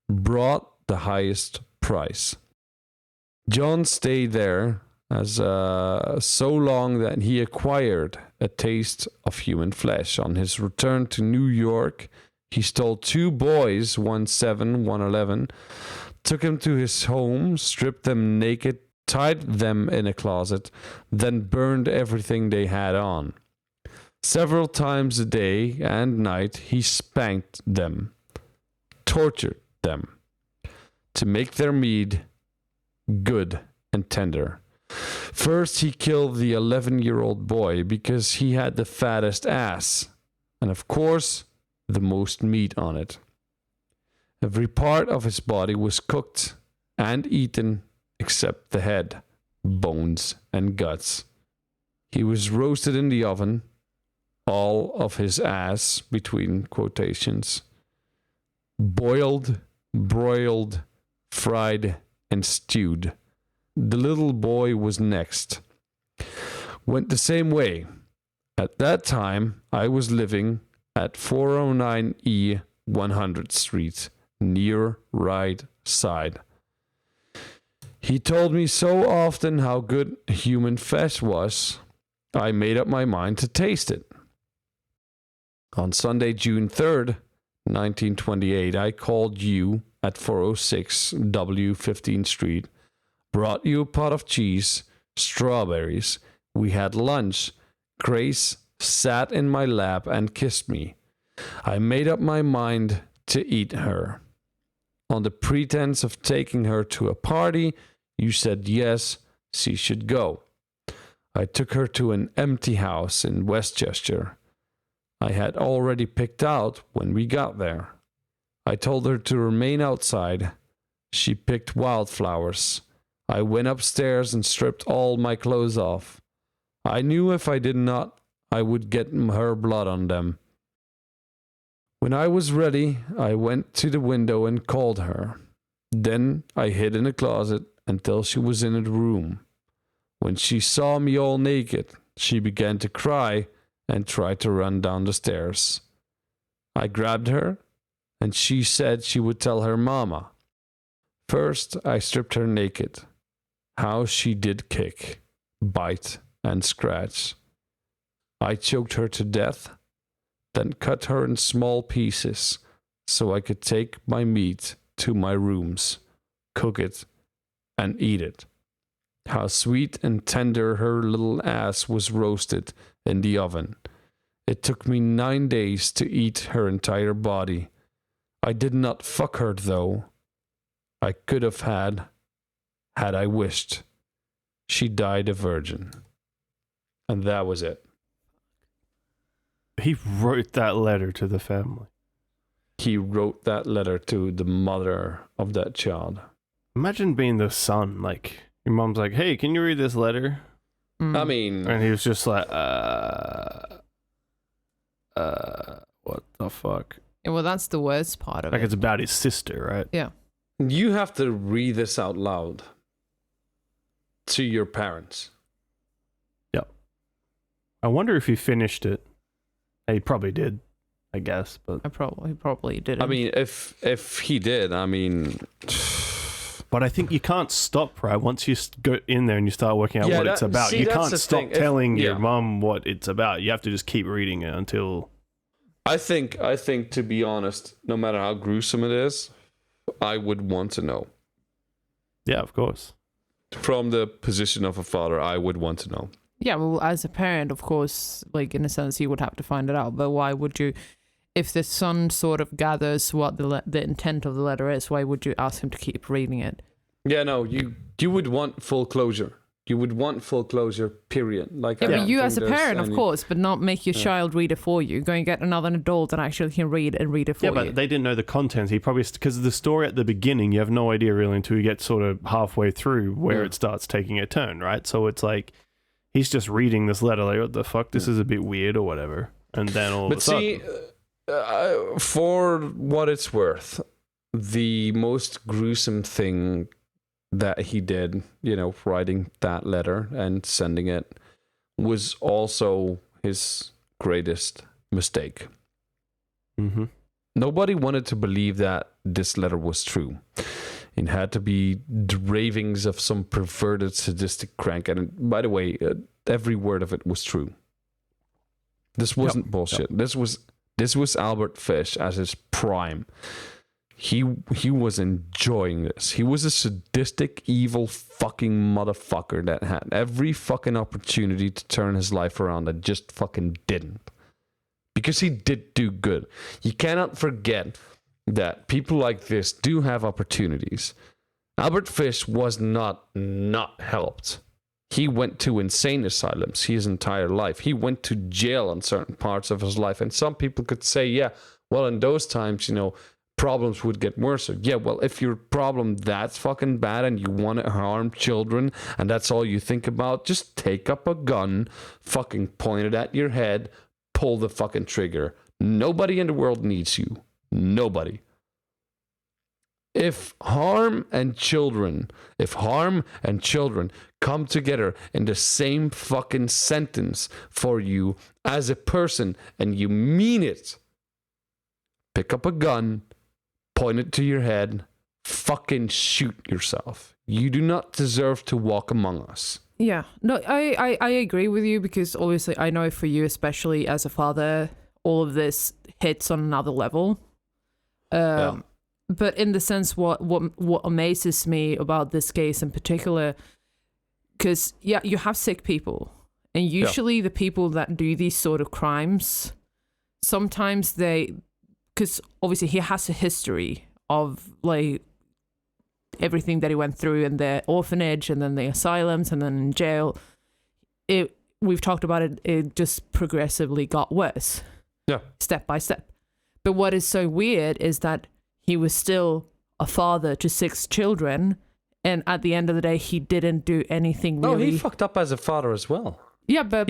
brought the highest price. John stayed there as so long that he acquired a taste of human flesh. On his return to New York, he stole 2 boys, one 7, one 11, took them to his home, stripped them naked, tied them in a closet, then burned everything they had on. Several times a day and night, he spanked them, tortured them, to make their meat good and tender. First, he killed the 11-year-old boy because he had the fattest ass, and of course, the most meat on it. Every part of his body was cooked and eaten except the head, bones, and guts. He was roasted in the oven, all of his ass, between quotations, boiled, broiled, fried, and stewed. The little boy was next. Went the same way. At that time, I was living at 409 E 100th Street, near right side. He told me so often how good human flesh was, I made up my mind to taste it. On Sunday, June 3rd, 1928, I called you at 406 W 15th Street, brought you a pot of cheese, strawberries. We had lunch. Grace sat in my lap and kissed me. I made up my mind to eat her. On the pretense of taking her to a party, you said yes, she should go. I took her to an empty house in Westchester. I had already picked out when we got there. I told her to remain outside. She picked wildflowers. I went upstairs and stripped all my clothes off. I knew if I did not, I would get her blood on them. When I was ready, I went to the window and called her. Then I hid in a closet until she was in the room. When she saw me all naked, she began to cry and tried to run down the stairs. I grabbed her, and she said she would tell her mama. First, I stripped her naked. How she did kick, bite, and scratch. I choked her to death, then cut her in small pieces so I could take my meat to my rooms, cook it, and eat it. How sweet and tender her little ass was roasted in the oven. It took me 9 days to eat her entire body. I did not fuck her, though. I could have had I wished. She died a virgin. And that was it. He wrote that letter to the family. He wrote that letter to the mother of that child. Imagine being the son, like, your mom's like, hey, can you read this letter? I mean... And he was just like, what the fuck? Yeah, well, that's the worst part of like it. It's about his sister, right? Yeah. You have to read this out loud to your parents. Yep. I wonder if he finished it. He probably did, I guess, but He probably didn't. I mean, if he did, I mean... But I think you can't stop, right? Once you go in there and you start working out what it's about, you can't stop telling your mom what it's about. You have to just keep reading it until... I think, to be honest, no matter how gruesome it is, I would want to know. Yeah, of course. From the position of a father, I would want to know. Yeah, well, as a parent, of course, like, in a sense, you would have to find it out. But why would you... if the son sort of gathers what the intent of the letter is, why would you ask him to keep reading it? Yeah, no, you would want full closure. You would want full closure, period. Like, yeah, but you as a parent, of course, but not make your child read it for you. Go and get another adult that actually can read it for you. Yeah, but they didn't know the contents. He probably, because the story at the beginning, you have no idea really until you get sort of halfway through where it starts taking a turn, right? So it's like, he's just reading this letter like, what the fuck, this is a bit weird or whatever. And then all of a sudden... But see, for what it's worth, the most gruesome thing that he did, writing that letter and sending it, was also his greatest mistake. Mm-hmm. Nobody wanted to believe that this letter was true. It had to be the ravings of some perverted, sadistic crank. And by the way, every word of it was true. This wasn't bullshit. Yep. This was Albert Fish at his prime. He was enjoying this. He was a sadistic, evil fucking motherfucker that had every fucking opportunity to turn his life around and just fucking didn't. Because he did do good. You cannot forget that people like this do have opportunities. Albert Fish was not helped. He went to insane asylums his entire life. He went to jail on certain parts of his life. And some people could say, yeah, well, in those times, problems would get worse. Yeah, well, if your problem that's fucking bad and you want to harm children and that's all you think about, just take up a gun, fucking point it at your head, pull the fucking trigger. Nobody in the world needs you. Nobody. If harm and children come together in the same fucking sentence for you as a person and you mean it, pick up a gun, point it to your head, fucking shoot yourself. You do not deserve to walk among us. Yeah, no, I agree with you, because obviously I know for you, especially as a father, all of this hits on another level. But in the sense, what amazes me about this case in particular, because you have sick people, and usually the people that do these sort of crimes, sometimes because obviously he has a history of like everything that he went through in the orphanage and then the asylums and then in jail. We've talked about it. It just progressively got worse. Yeah. Step by step. But what is so weird is that he was still a father to 6 children, and at the end of the day, he didn't do anything really. Oh, he fucked up as a father as well. Yeah, but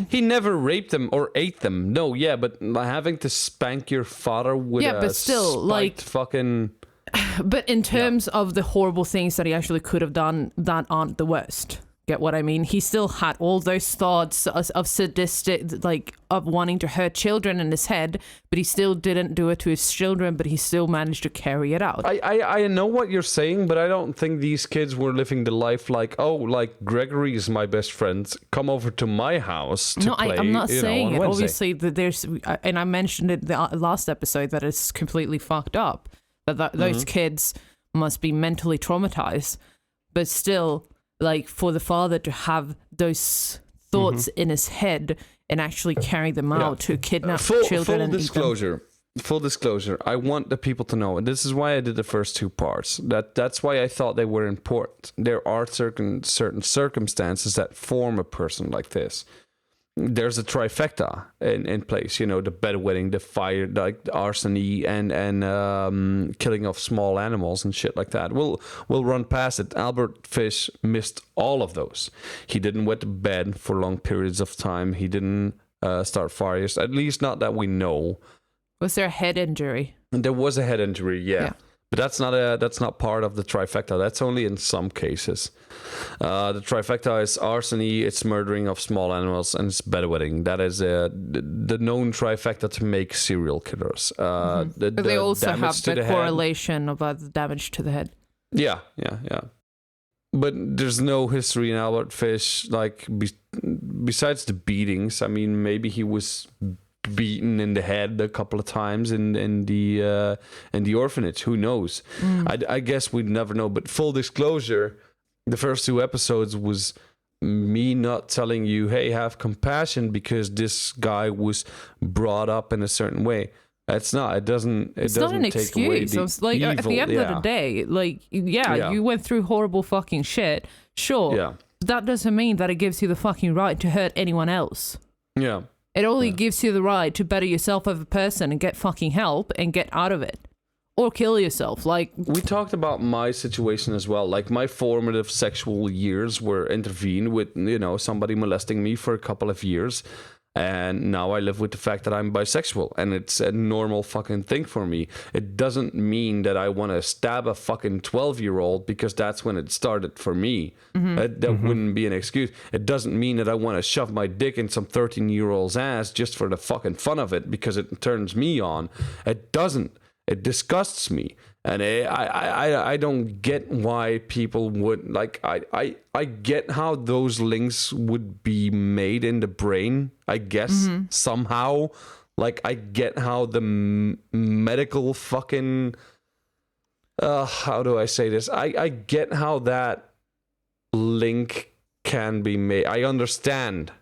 he never raped them or ate them. No, yeah, but having to spank your father with but still, like fucking. But in terms of the horrible things that he actually could have done, that aren't the worst. Get what I mean? He still had all those thoughts of sadistic, like of wanting to hurt children in his head, but he still didn't do it to his children, but he still managed to carry it out. I know what you're saying, but I don't think these kids were living the life like, Gregory is my best friend, come over to my house to play. I'm not saying it. Obviously, there's, and I mentioned it the last episode, that it's completely fucked up, that those kids must be mentally traumatized, but still, like, for the father to have those thoughts in his head and actually carry them out to kidnap children and Full disclosure, I want the people to know, and this is why I did the first 2 parts, that's why I thought they were important. There are certain circumstances that form a person like this. There's a trifecta in place, the bedwetting, the fire, like the arsony, and killing of small animals and shit like that. We'll run past it. Albert Fish missed all of those. He didn't wet the bed for long periods of time. He didn't start fires, at least not that we know. Was there a head injury? There was a head injury, yeah. But that's not part of the trifecta. That's only in some cases. The trifecta is arson, it's murdering of small animals, and it's bedwetting. That is the known trifecta to make serial killers. But they also have the correlation about the damage to the head. Yeah. But there's no history in Albert Fish, like, besides the beatings. I mean, maybe he was beaten in the head a couple of times in the orphanage. Who knows? I guess we'd never know. But full disclosure, the first 2 episodes was me not telling you, hey, have compassion, because this guy was brought up in a certain way. It's not. It doesn't. It's not an excuse. Like evil. at the end of the day, like you went through horrible fucking shit. Sure. Yeah. That doesn't mean that it gives you the fucking right to hurt anyone else. Yeah. It only gives you the right to better yourself as a person and get fucking help and get out of it. Or kill yourself. Like, we talked about my situation as well. Like, my formative sexual years were intervened with, somebody molesting me for a couple of years. And now I live with the fact that I'm bisexual, and it's a normal fucking thing for me. It doesn't mean that I want to stab a fucking 12-year-old because that's when it started for me. That wouldn't be an excuse. It doesn't mean that I want to shove my dick in some 13-year-old's ass just for the fucking fun of it because it turns me on. It doesn't. It disgusts me. And I don't get why people would, like, I get how those links would be made in the brain, I guess, somehow. Like, I get how the medical fucking, how do I say this? I get how that link can be made. I understand.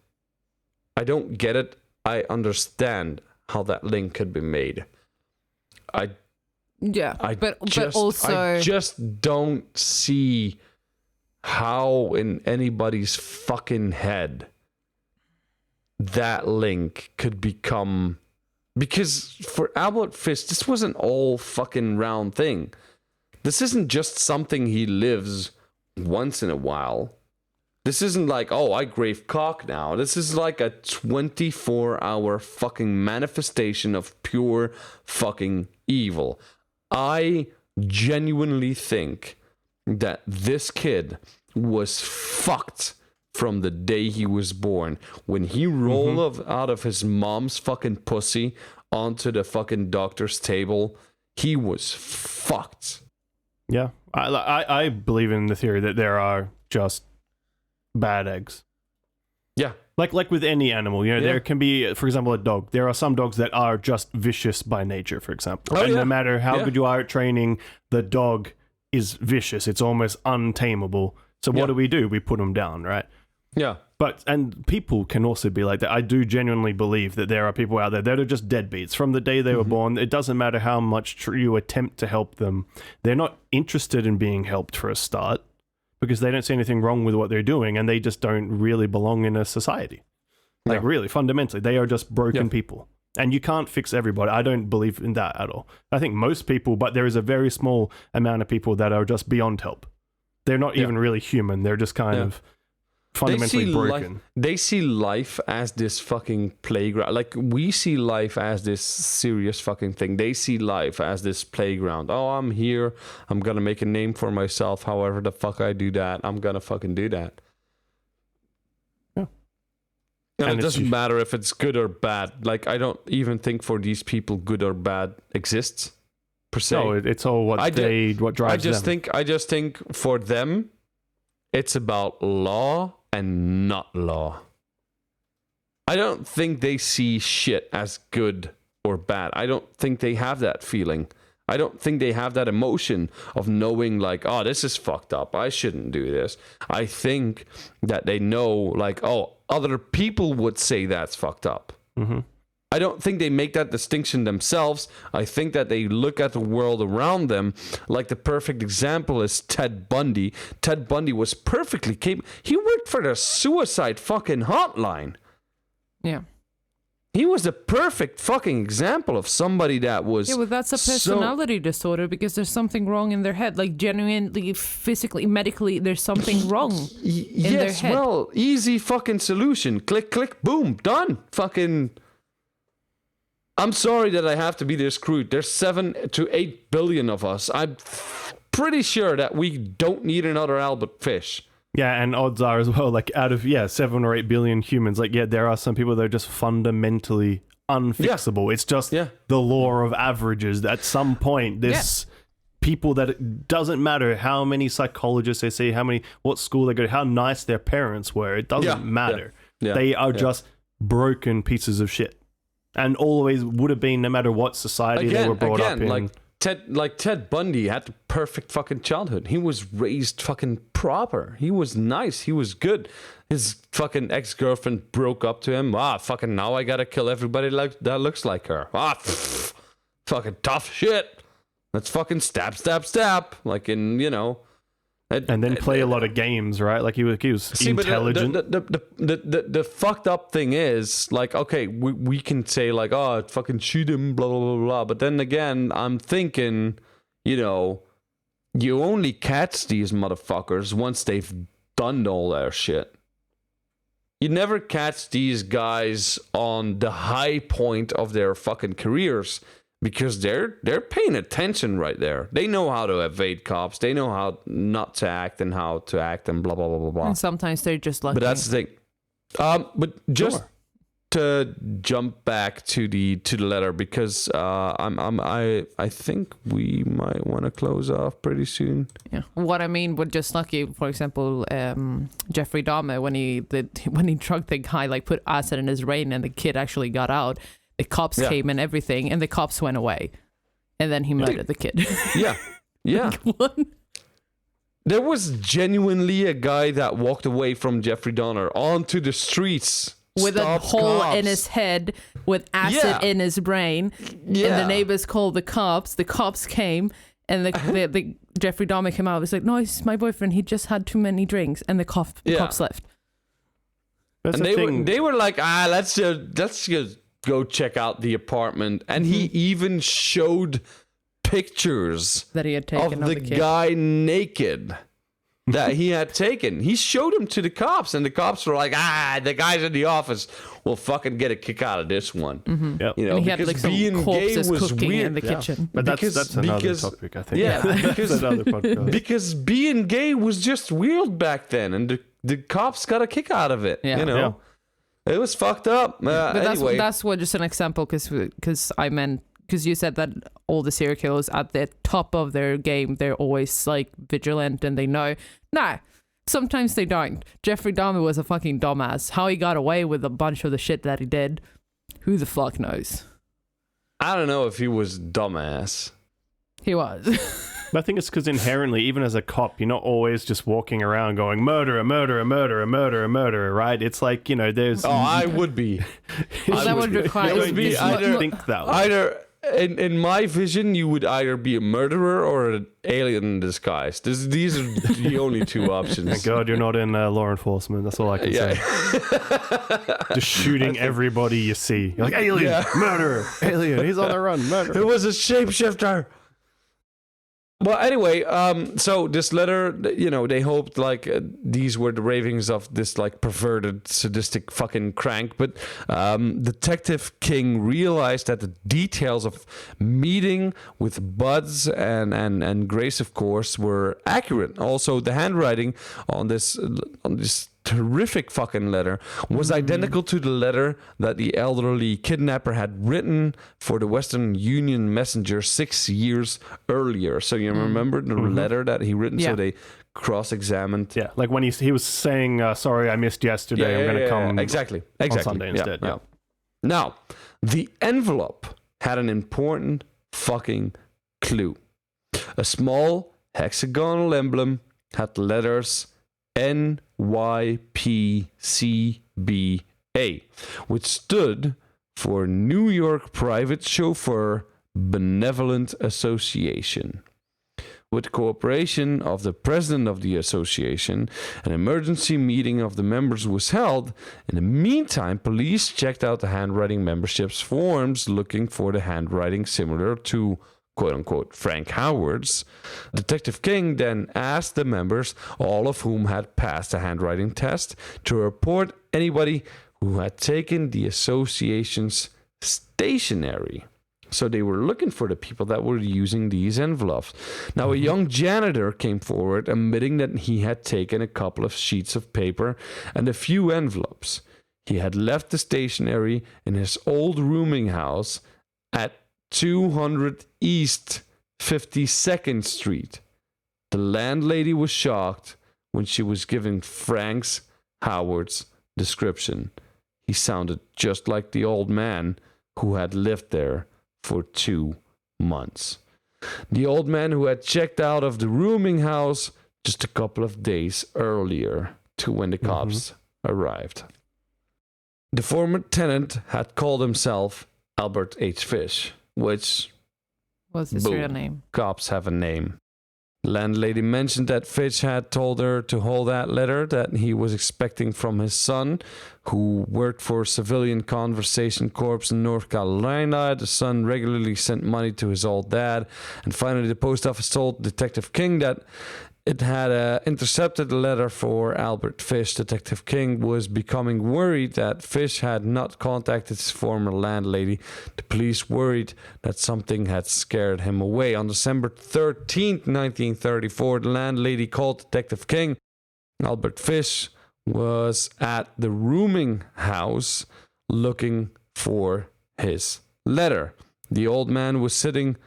I don't get it. I understand how that link could be made. But also I just don't see how in anybody's fucking head that link could become, because for Albert Fish, this wasn't all fucking round thing. This isn't just something he lives once in a while. This isn't like, oh, I grave cock now. This is like a 24-hour fucking manifestation of pure fucking evil. I genuinely think that this kid was fucked from the day he was born. When he rolled out of his mom's fucking pussy onto the fucking doctor's table, he was fucked. Yeah, I believe in the theory that there are just bad eggs. Yeah. Like with any animal, there can be, for example, a dog. There are some dogs that are just vicious by nature, for example. No matter how good you are at training, the dog is vicious. It's almost untamable. So what do? We put them down, right? Yeah. And people can also be like that. I do genuinely believe that there are people out there that are just deadbeats from the day they were born. It doesn't matter how much you attempt to help them. They're not interested in being helped for a start, because they don't see anything wrong with what they're doing, and they just don't really belong in a society. Like, really, fundamentally, they are just broken people. And you can't fix everybody. I don't believe in that at all. I think most people, but there is a very small amount of people that are just beyond help. They're not even really human. They're just kind of fundamentally broken. They see life as this fucking playground. Like, we see life as this serious fucking thing. They see life as this playground. Oh, I'm here. I'm gonna make a name for myself. However the fuck I do that, I'm gonna fucking do that. Yeah. And it doesn't matter if it's good or bad. Like, I don't even think for these people good or bad exists per se. No, it's all what drives them. I just think for them, it's about law and not law. I don't think they see shit as good or bad. I don't think they have that feeling. I don't think they have that emotion of knowing, like, oh, this is fucked up. I shouldn't do this. I think that they know, like, oh, other people would say that's fucked up. I don't think they make that distinction themselves. I think that they look at the world around them. Like, the perfect example is Ted Bundy. Ted Bundy was perfectly capable. He worked for the suicide fucking hotline. Yeah. He was the perfect fucking example of somebody that was... Yeah, well, that's a personality disorder, because there's something wrong in their head. Like, genuinely, physically, medically, there's something wrong in their head. Yes, well, easy fucking solution. Click, click, boom, done. Fucking... I'm sorry that I have to be this crude. There's 7 to 8 billion of us. I'm pretty sure that we don't need another Albert Fish. Yeah, and odds are as well, like, out of 7 or 8 billion humans, like, there are some people that are just fundamentally unfixable. Yeah. It's just the law of averages. At some point, there's people that it doesn't matter how many psychologists they see, what school they go to, how nice their parents were. It doesn't matter. Yeah. They are just broken pieces of shit. And always would have been, no matter what society they were brought up in. Like Ted Bundy had the perfect fucking childhood. He was raised fucking proper. He was nice. He was good. His fucking ex-girlfriend broke up to him. Fucking now I gotta kill everybody that looks like her. fucking tough shit. Let's fucking stab, like in, you know. And then play a lot of games, right? Like he was intelligent. The fucked up thing is, like, okay, we can say like, oh, fucking shoot him, blah blah blah blah. But then again, I'm thinking, you know, you only catch these motherfuckers once they've done all their shit. You never catch these guys on the high point of their fucking careers. Because they're paying attention right there. They know how to evade cops. They know how not to act and how to act and blah blah blah blah blah. And sometimes they're just lucky. But that's the thing. But just to jump back to the letter, because I think we might want to close off pretty soon. Yeah. What I mean with just lucky, for example, Jeffrey Dahmer when he drugged the guy, like put acid in his brain, and the kid actually got out. The cops came and everything, and the cops went away. And then he murdered the kid. Yeah. Like, what? There was genuinely a guy that walked away from Jeffrey Dahmer onto the streets. With a hole in his head, with acid in his brain. Yeah. And the neighbors called the cops. The cops came, and the Jeffrey Dahmer came out. It was like, no, it's my boyfriend. He just had too many drinks. And the cops left. That's and they were like, let's just go check out the apartment. And he even showed pictures that he had taken of the guy naked that he had taken. He showed them to the cops, and the cops were like, the guy's in the office. We'll fucking get a kick out of this one. Mm-hmm. Yep. You know, and he because had, like, being gay was weird in the kitchen. But that's another topic, I think. Yeah, that's another podcast. Because being gay was just weird back then, and the cops got a kick out of it. You know. Yeah. It was fucked up. But anyway. that's what just an example, because I meant, because you said that all the serial killers at the top of their game, they're always like vigilant and they know. Nah, sometimes they don't. Jeffrey Dahmer was a fucking dumbass. How he got away with a bunch of the shit that he did, who the fuck knows? I don't know if he was dumbass. He was. But I think it's because inherently, even as a cop, you're not always just walking around going, murderer, murderer, murderer, murderer, murderer, right? It's like, you know, there's... Oh, I would be. That would require... It would be think that way. Either, in my vision, you would either be a murderer or an alien in disguise. These are the only two options. Thank God you're not in law enforcement. That's all I can say. Just shooting everybody you see. You're like, alien, murderer, alien, he's on the run, murderer. It was a shapeshifter. Well, anyway, so this letter, you know, they hoped like these were the ravings of this like perverted, sadistic fucking crank. But Detective King realized that the details of meeting with Buds and Grace, of course, were accurate. Also, the handwriting on this terrific fucking letter was identical to the letter that the elderly kidnapper had written for the Western Union Messenger 6 years earlier. So you remember the letter that he written? So they cross-examined. Yeah, like when he was saying, sorry, I missed yesterday, I'm going to come exactly. on Sunday instead. Yeah. Now, the envelope had an important fucking clue. A small hexagonal emblem had the letters NYPCBA, which stood for New York Private Chauffeur Benevolent Association. With cooperation of the president of the association, an emergency meeting of the members was held. In the meantime, police checked out the handwriting memberships forms looking for the handwriting similar to quote-unquote Frank Howard's. Detective King then asked the members, all of whom had passed the handwriting test, to report anybody who had taken the association's stationery. So they were looking for the people that were using these envelopes. Now, a young janitor came forward admitting that he had taken a couple of sheets of paper and a few envelopes. He had left the stationery in his old rooming house at 200 East 52nd Street. The landlady was shocked when she was given Frank Howard's description. He sounded just like the old man who had lived there for 2 months. The old man who had checked out of the rooming house just a couple of days earlier to when the cops arrived. The former tenant had called himself Albert H. Fish, which What's his real name? Cops have a name. Landlady mentioned that Fish had told her to hold that letter that he was expecting from his son, who worked for Civilian Conservation Corps in North Carolina. The son regularly sent money to his old dad. And finally, the post office told Detective King that it had intercepted a letter for Albert Fish. Detective King was becoming worried that Fish had not contacted his former landlady. The police worried that something had scared him away. On December 13th, 1934, the landlady called Detective King. Albert Fish was at the rooming house looking for his letter. The old man was sitting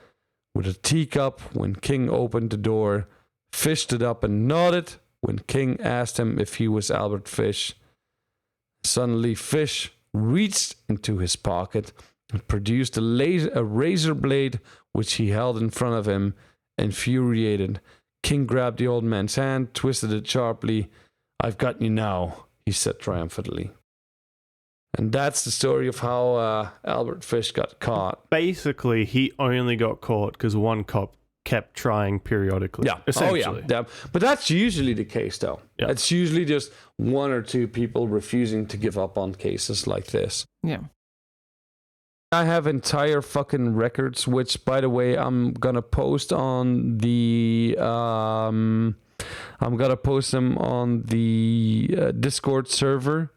with a teacup when King opened the door. Fish stood up and nodded when King asked him if he was Albert Fish. Suddenly, Fish reached into his pocket and produced a razor blade which he held in front of him. Infuriated, King grabbed the old man's hand, twisted it sharply. "I've got you now," he said triumphantly. And that's the story of how Albert Fish got caught. Basically, he only got caught because one cop kept trying periodically. Yeah. Essentially. Oh, yeah. But that's usually the case, though. Yeah. It's usually just one or two people refusing to give up on cases like this. Yeah. I have entire fucking records, which, by the way, I'm gonna post on the I'm gonna post them on the Discord server.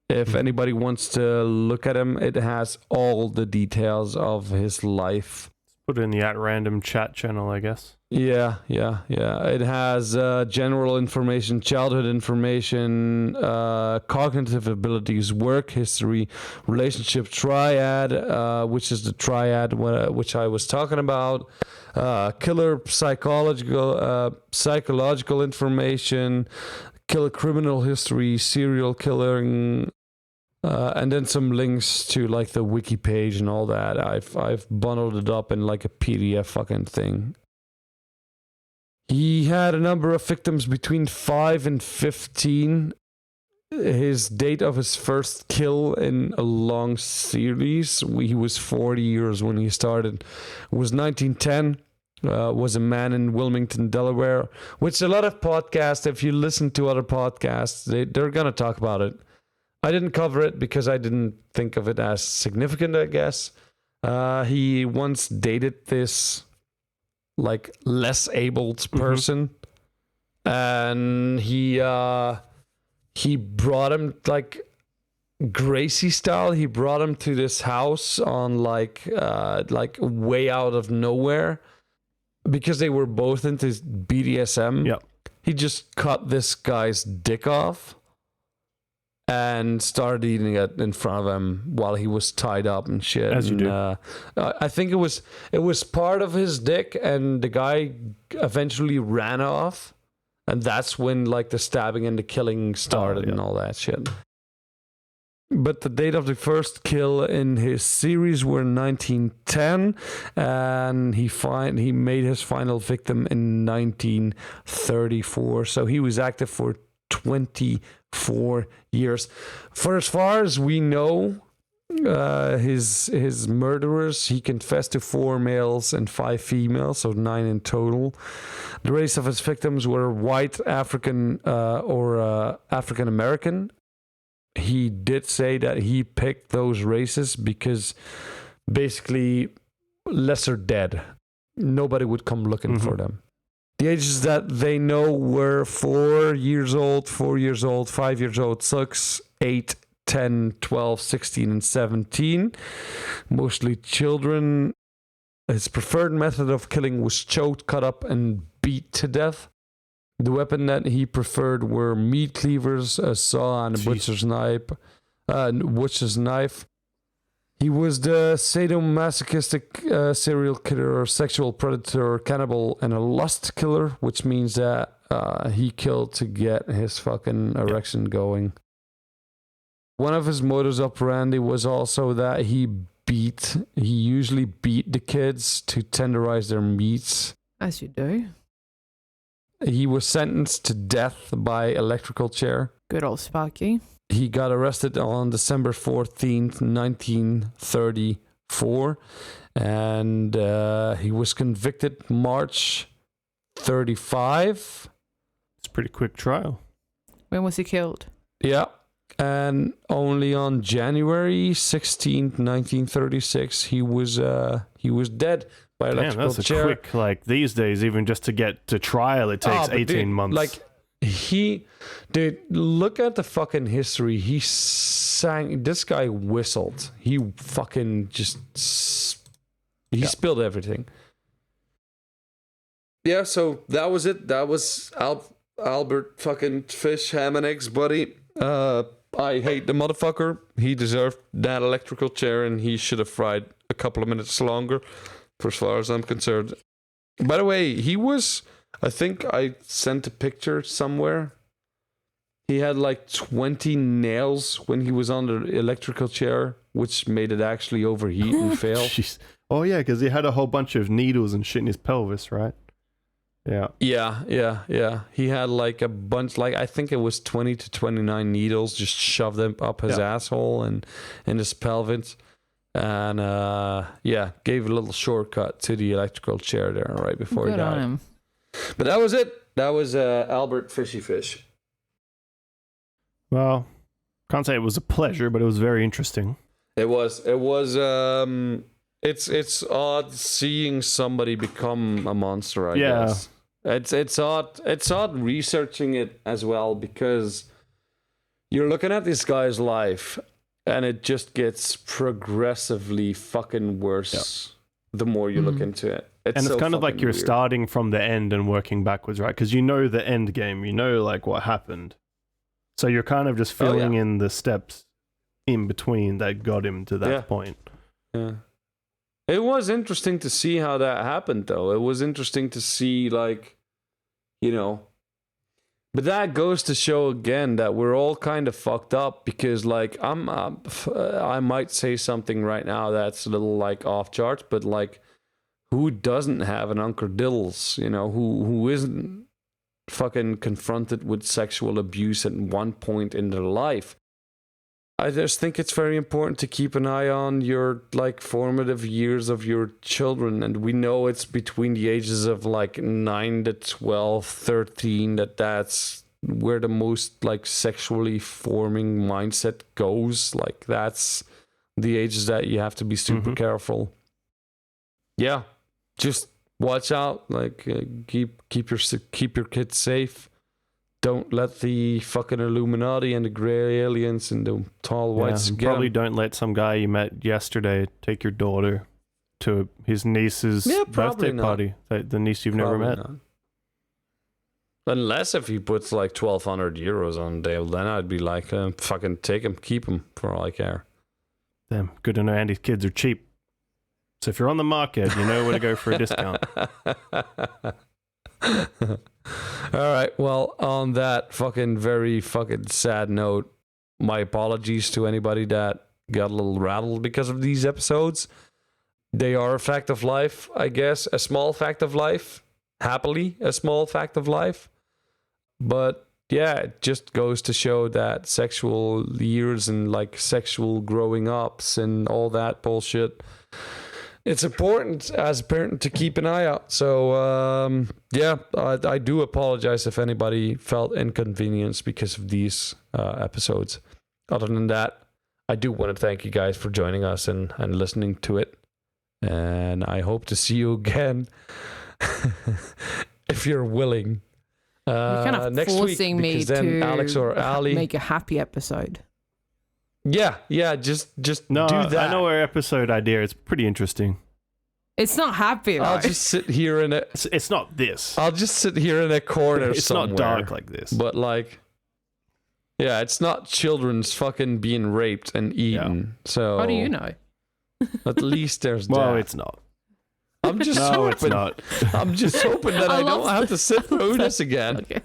If anybody wants to look at him, it has all the details of his life. Put it in the @random chat channel, I guess. Yeah. It has general information, childhood information, cognitive abilities, work history, relationship triad, which is the triad which I was talking about, killer psychological information, killer criminal history, serial killing. And then some links to like the wiki page and all that. I've bundled it up in like a PDF fucking thing. He had a number of victims between 5 and 15. His date of his first kill in a long series, he was 40 years when he started, was 1910. Was a man in Wilmington, Delaware, which a lot of podcasts, if you listen to other podcasts, they're going to talk about it. I didn't cover it because I didn't think of it as significant, I guess. He once dated this like less abled person, and he brought him like Gracie style. He brought him to this house on like way out of nowhere because they were both into BDSM. Yeah, he just cut this guy's dick off and started eating it in front of him while he was tied up and shit. As you do. I think it was part of his dick, and the guy eventually ran off, and that's when like the stabbing and the killing started and all that shit. But the date of the first kill in his series were 1910, and he made his final victim in 1934. So he was active for 24 years. For as far as we know, his murderers, he confessed to 4 males and 5 females, so 9 in total. The race of his victims were white, African, or African American. He did say that he picked those races because basically lesser dead. Nobody would come looking for them. The ages that they know were 4 years old, 5 years old, 6, 8, 10, 12, 16, and 17. Mostly children. His preferred method of killing was choked, cut up, and beat to death. The weapon that he preferred were meat cleavers, a saw, and a butcher's knife. He was the sadomasochistic serial killer, sexual predator, cannibal, and a lust killer, which means that he killed to get his fucking erection going. One of his modus operandi was also that he usually beat the kids to tenderize their meats. As you do. He was sentenced to death by electrical chair. Good old Sparky. He got arrested on December 14th, 1934, And he was convicted March 35. It's a pretty quick trial. When was he killed? Yeah. And only on January 16th, 1936, he was dead by electrical Damn, that's chair. a quick, like, these days, even just to get to trial, it takes 18 months. Like, look at the fucking history. He sang, this guy whistled. He fucking just, he spilled everything. Yeah, so that was it. That was Albert fucking Fish, ham and eggs, buddy. I hate the motherfucker. He deserved that electrical chair, and he should have fried a couple of minutes longer, for as far as I'm concerned. By the way, he was, I think I sent a picture somewhere. He had like 20 nails when he was on the electrical chair, which made it actually overheat and fail. Jeez. Oh, yeah, because he had a whole bunch of needles and shit in his pelvis, right? Yeah. He had like a bunch, like I think it was 20 to 29 needles, just shoved them up his asshole and his pelvis. And gave a little shortcut to the electrical chair there right before he died. Him. But that was it. That was Albert Fishy Fish. Well, can't say it was a pleasure, but it was very interesting. It was. It's odd seeing somebody become a monster, I guess. It's odd researching it as well, because you're looking at this guy's life and it just gets progressively fucking worse the more you look into it. It's so kind of like you're starting from the end and working backwards, right? Because you know the end game, you know like what happened. So you're kind of just filling in the steps in between that got him to that point. Yeah. It was interesting to see how that happened, though. It was interesting to see, like, you know. But that goes to show again that we're all kind of fucked up, because, like, I might say something right now that's a little, like, off charts, but, like, who doesn't have an Uncle Dills, you know, who isn't fucking confronted with sexual abuse at one point in their life? I just think it's very important to keep an eye on your, like, formative years of your children. And we know it's between the ages of, like, 9 to 12, 13, that's where the most, like, sexually forming mindset goes. Like, that's the ages that you have to be super careful. Yeah, just watch out. Like, keep your kids safe. Don't let the fucking Illuminati and the grey aliens and the tall whites get probably them. Don't let some guy you met yesterday take your daughter to his niece's birthday party. The niece you've never met. Not. Unless if he puts like 1,200 euros on the table, then I'd be like, fucking take him, keep him for all I care. Damn, good to know Andy's kids are cheap. So if you're on the market, you know where to go for a discount. All right, well, on that fucking very fucking sad note, my apologies to anybody that got a little rattled because of these episodes. They are a fact of life, I guess, a small fact of life, happily a small fact of life. But yeah, it just goes to show that sexual years and like sexual growing ups and all that bullshit, it's important as a parent to keep an eye out. So, I do apologize if anybody felt inconvenienced because of these episodes. Other than that, I do want to thank you guys for joining us and listening to it. And I hope to see you again if you're willing. You're kind of next forcing week, me then to Alex or Ali make a happy episode. Yeah, just no, do that. I know our episode idea. It's pretty interesting. It's not happy, though. I'll just sit here in a... It's not this. I'll just sit here in a corner it's somewhere. It's not dark like this. But like... Yeah, it's not children's fucking being raped and eaten. Yeah. So... How do you know? At least there's that. Well, it's not. I'm just hoping... it's not. I'm just hoping that I don't have to sit through this again. Okay.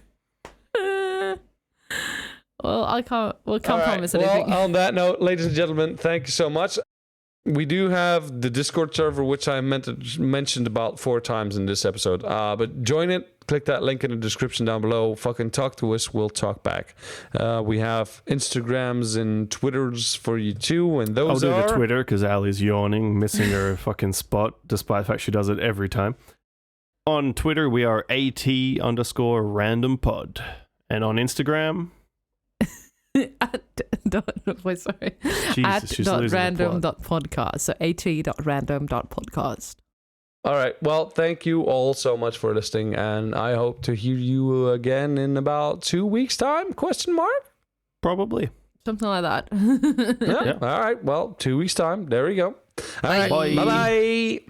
Well, I can't promise anything. Well, on that note, ladies and gentlemen, thank you so much. We do have the Discord server, which I mentioned about 4 times in this episode. But join it, click that link in the description down below. Fucking talk to us. We'll talk back. We have Instagrams and Twitters for you too, and those I'll do the Twitter because Ali's yawning, missing her fucking spot, despite the fact she does it every time. On Twitter, we are AT_randompod. And on Instagram... at.random.podcast. So at.random.podcast. All right. Well, thank you all so much for listening, and I hope to hear you again in about 2 weeks' time? ? Probably. Something like that. Yeah. All right. Well, 2 weeks' time. There we go. All right. Bye. Bye-bye.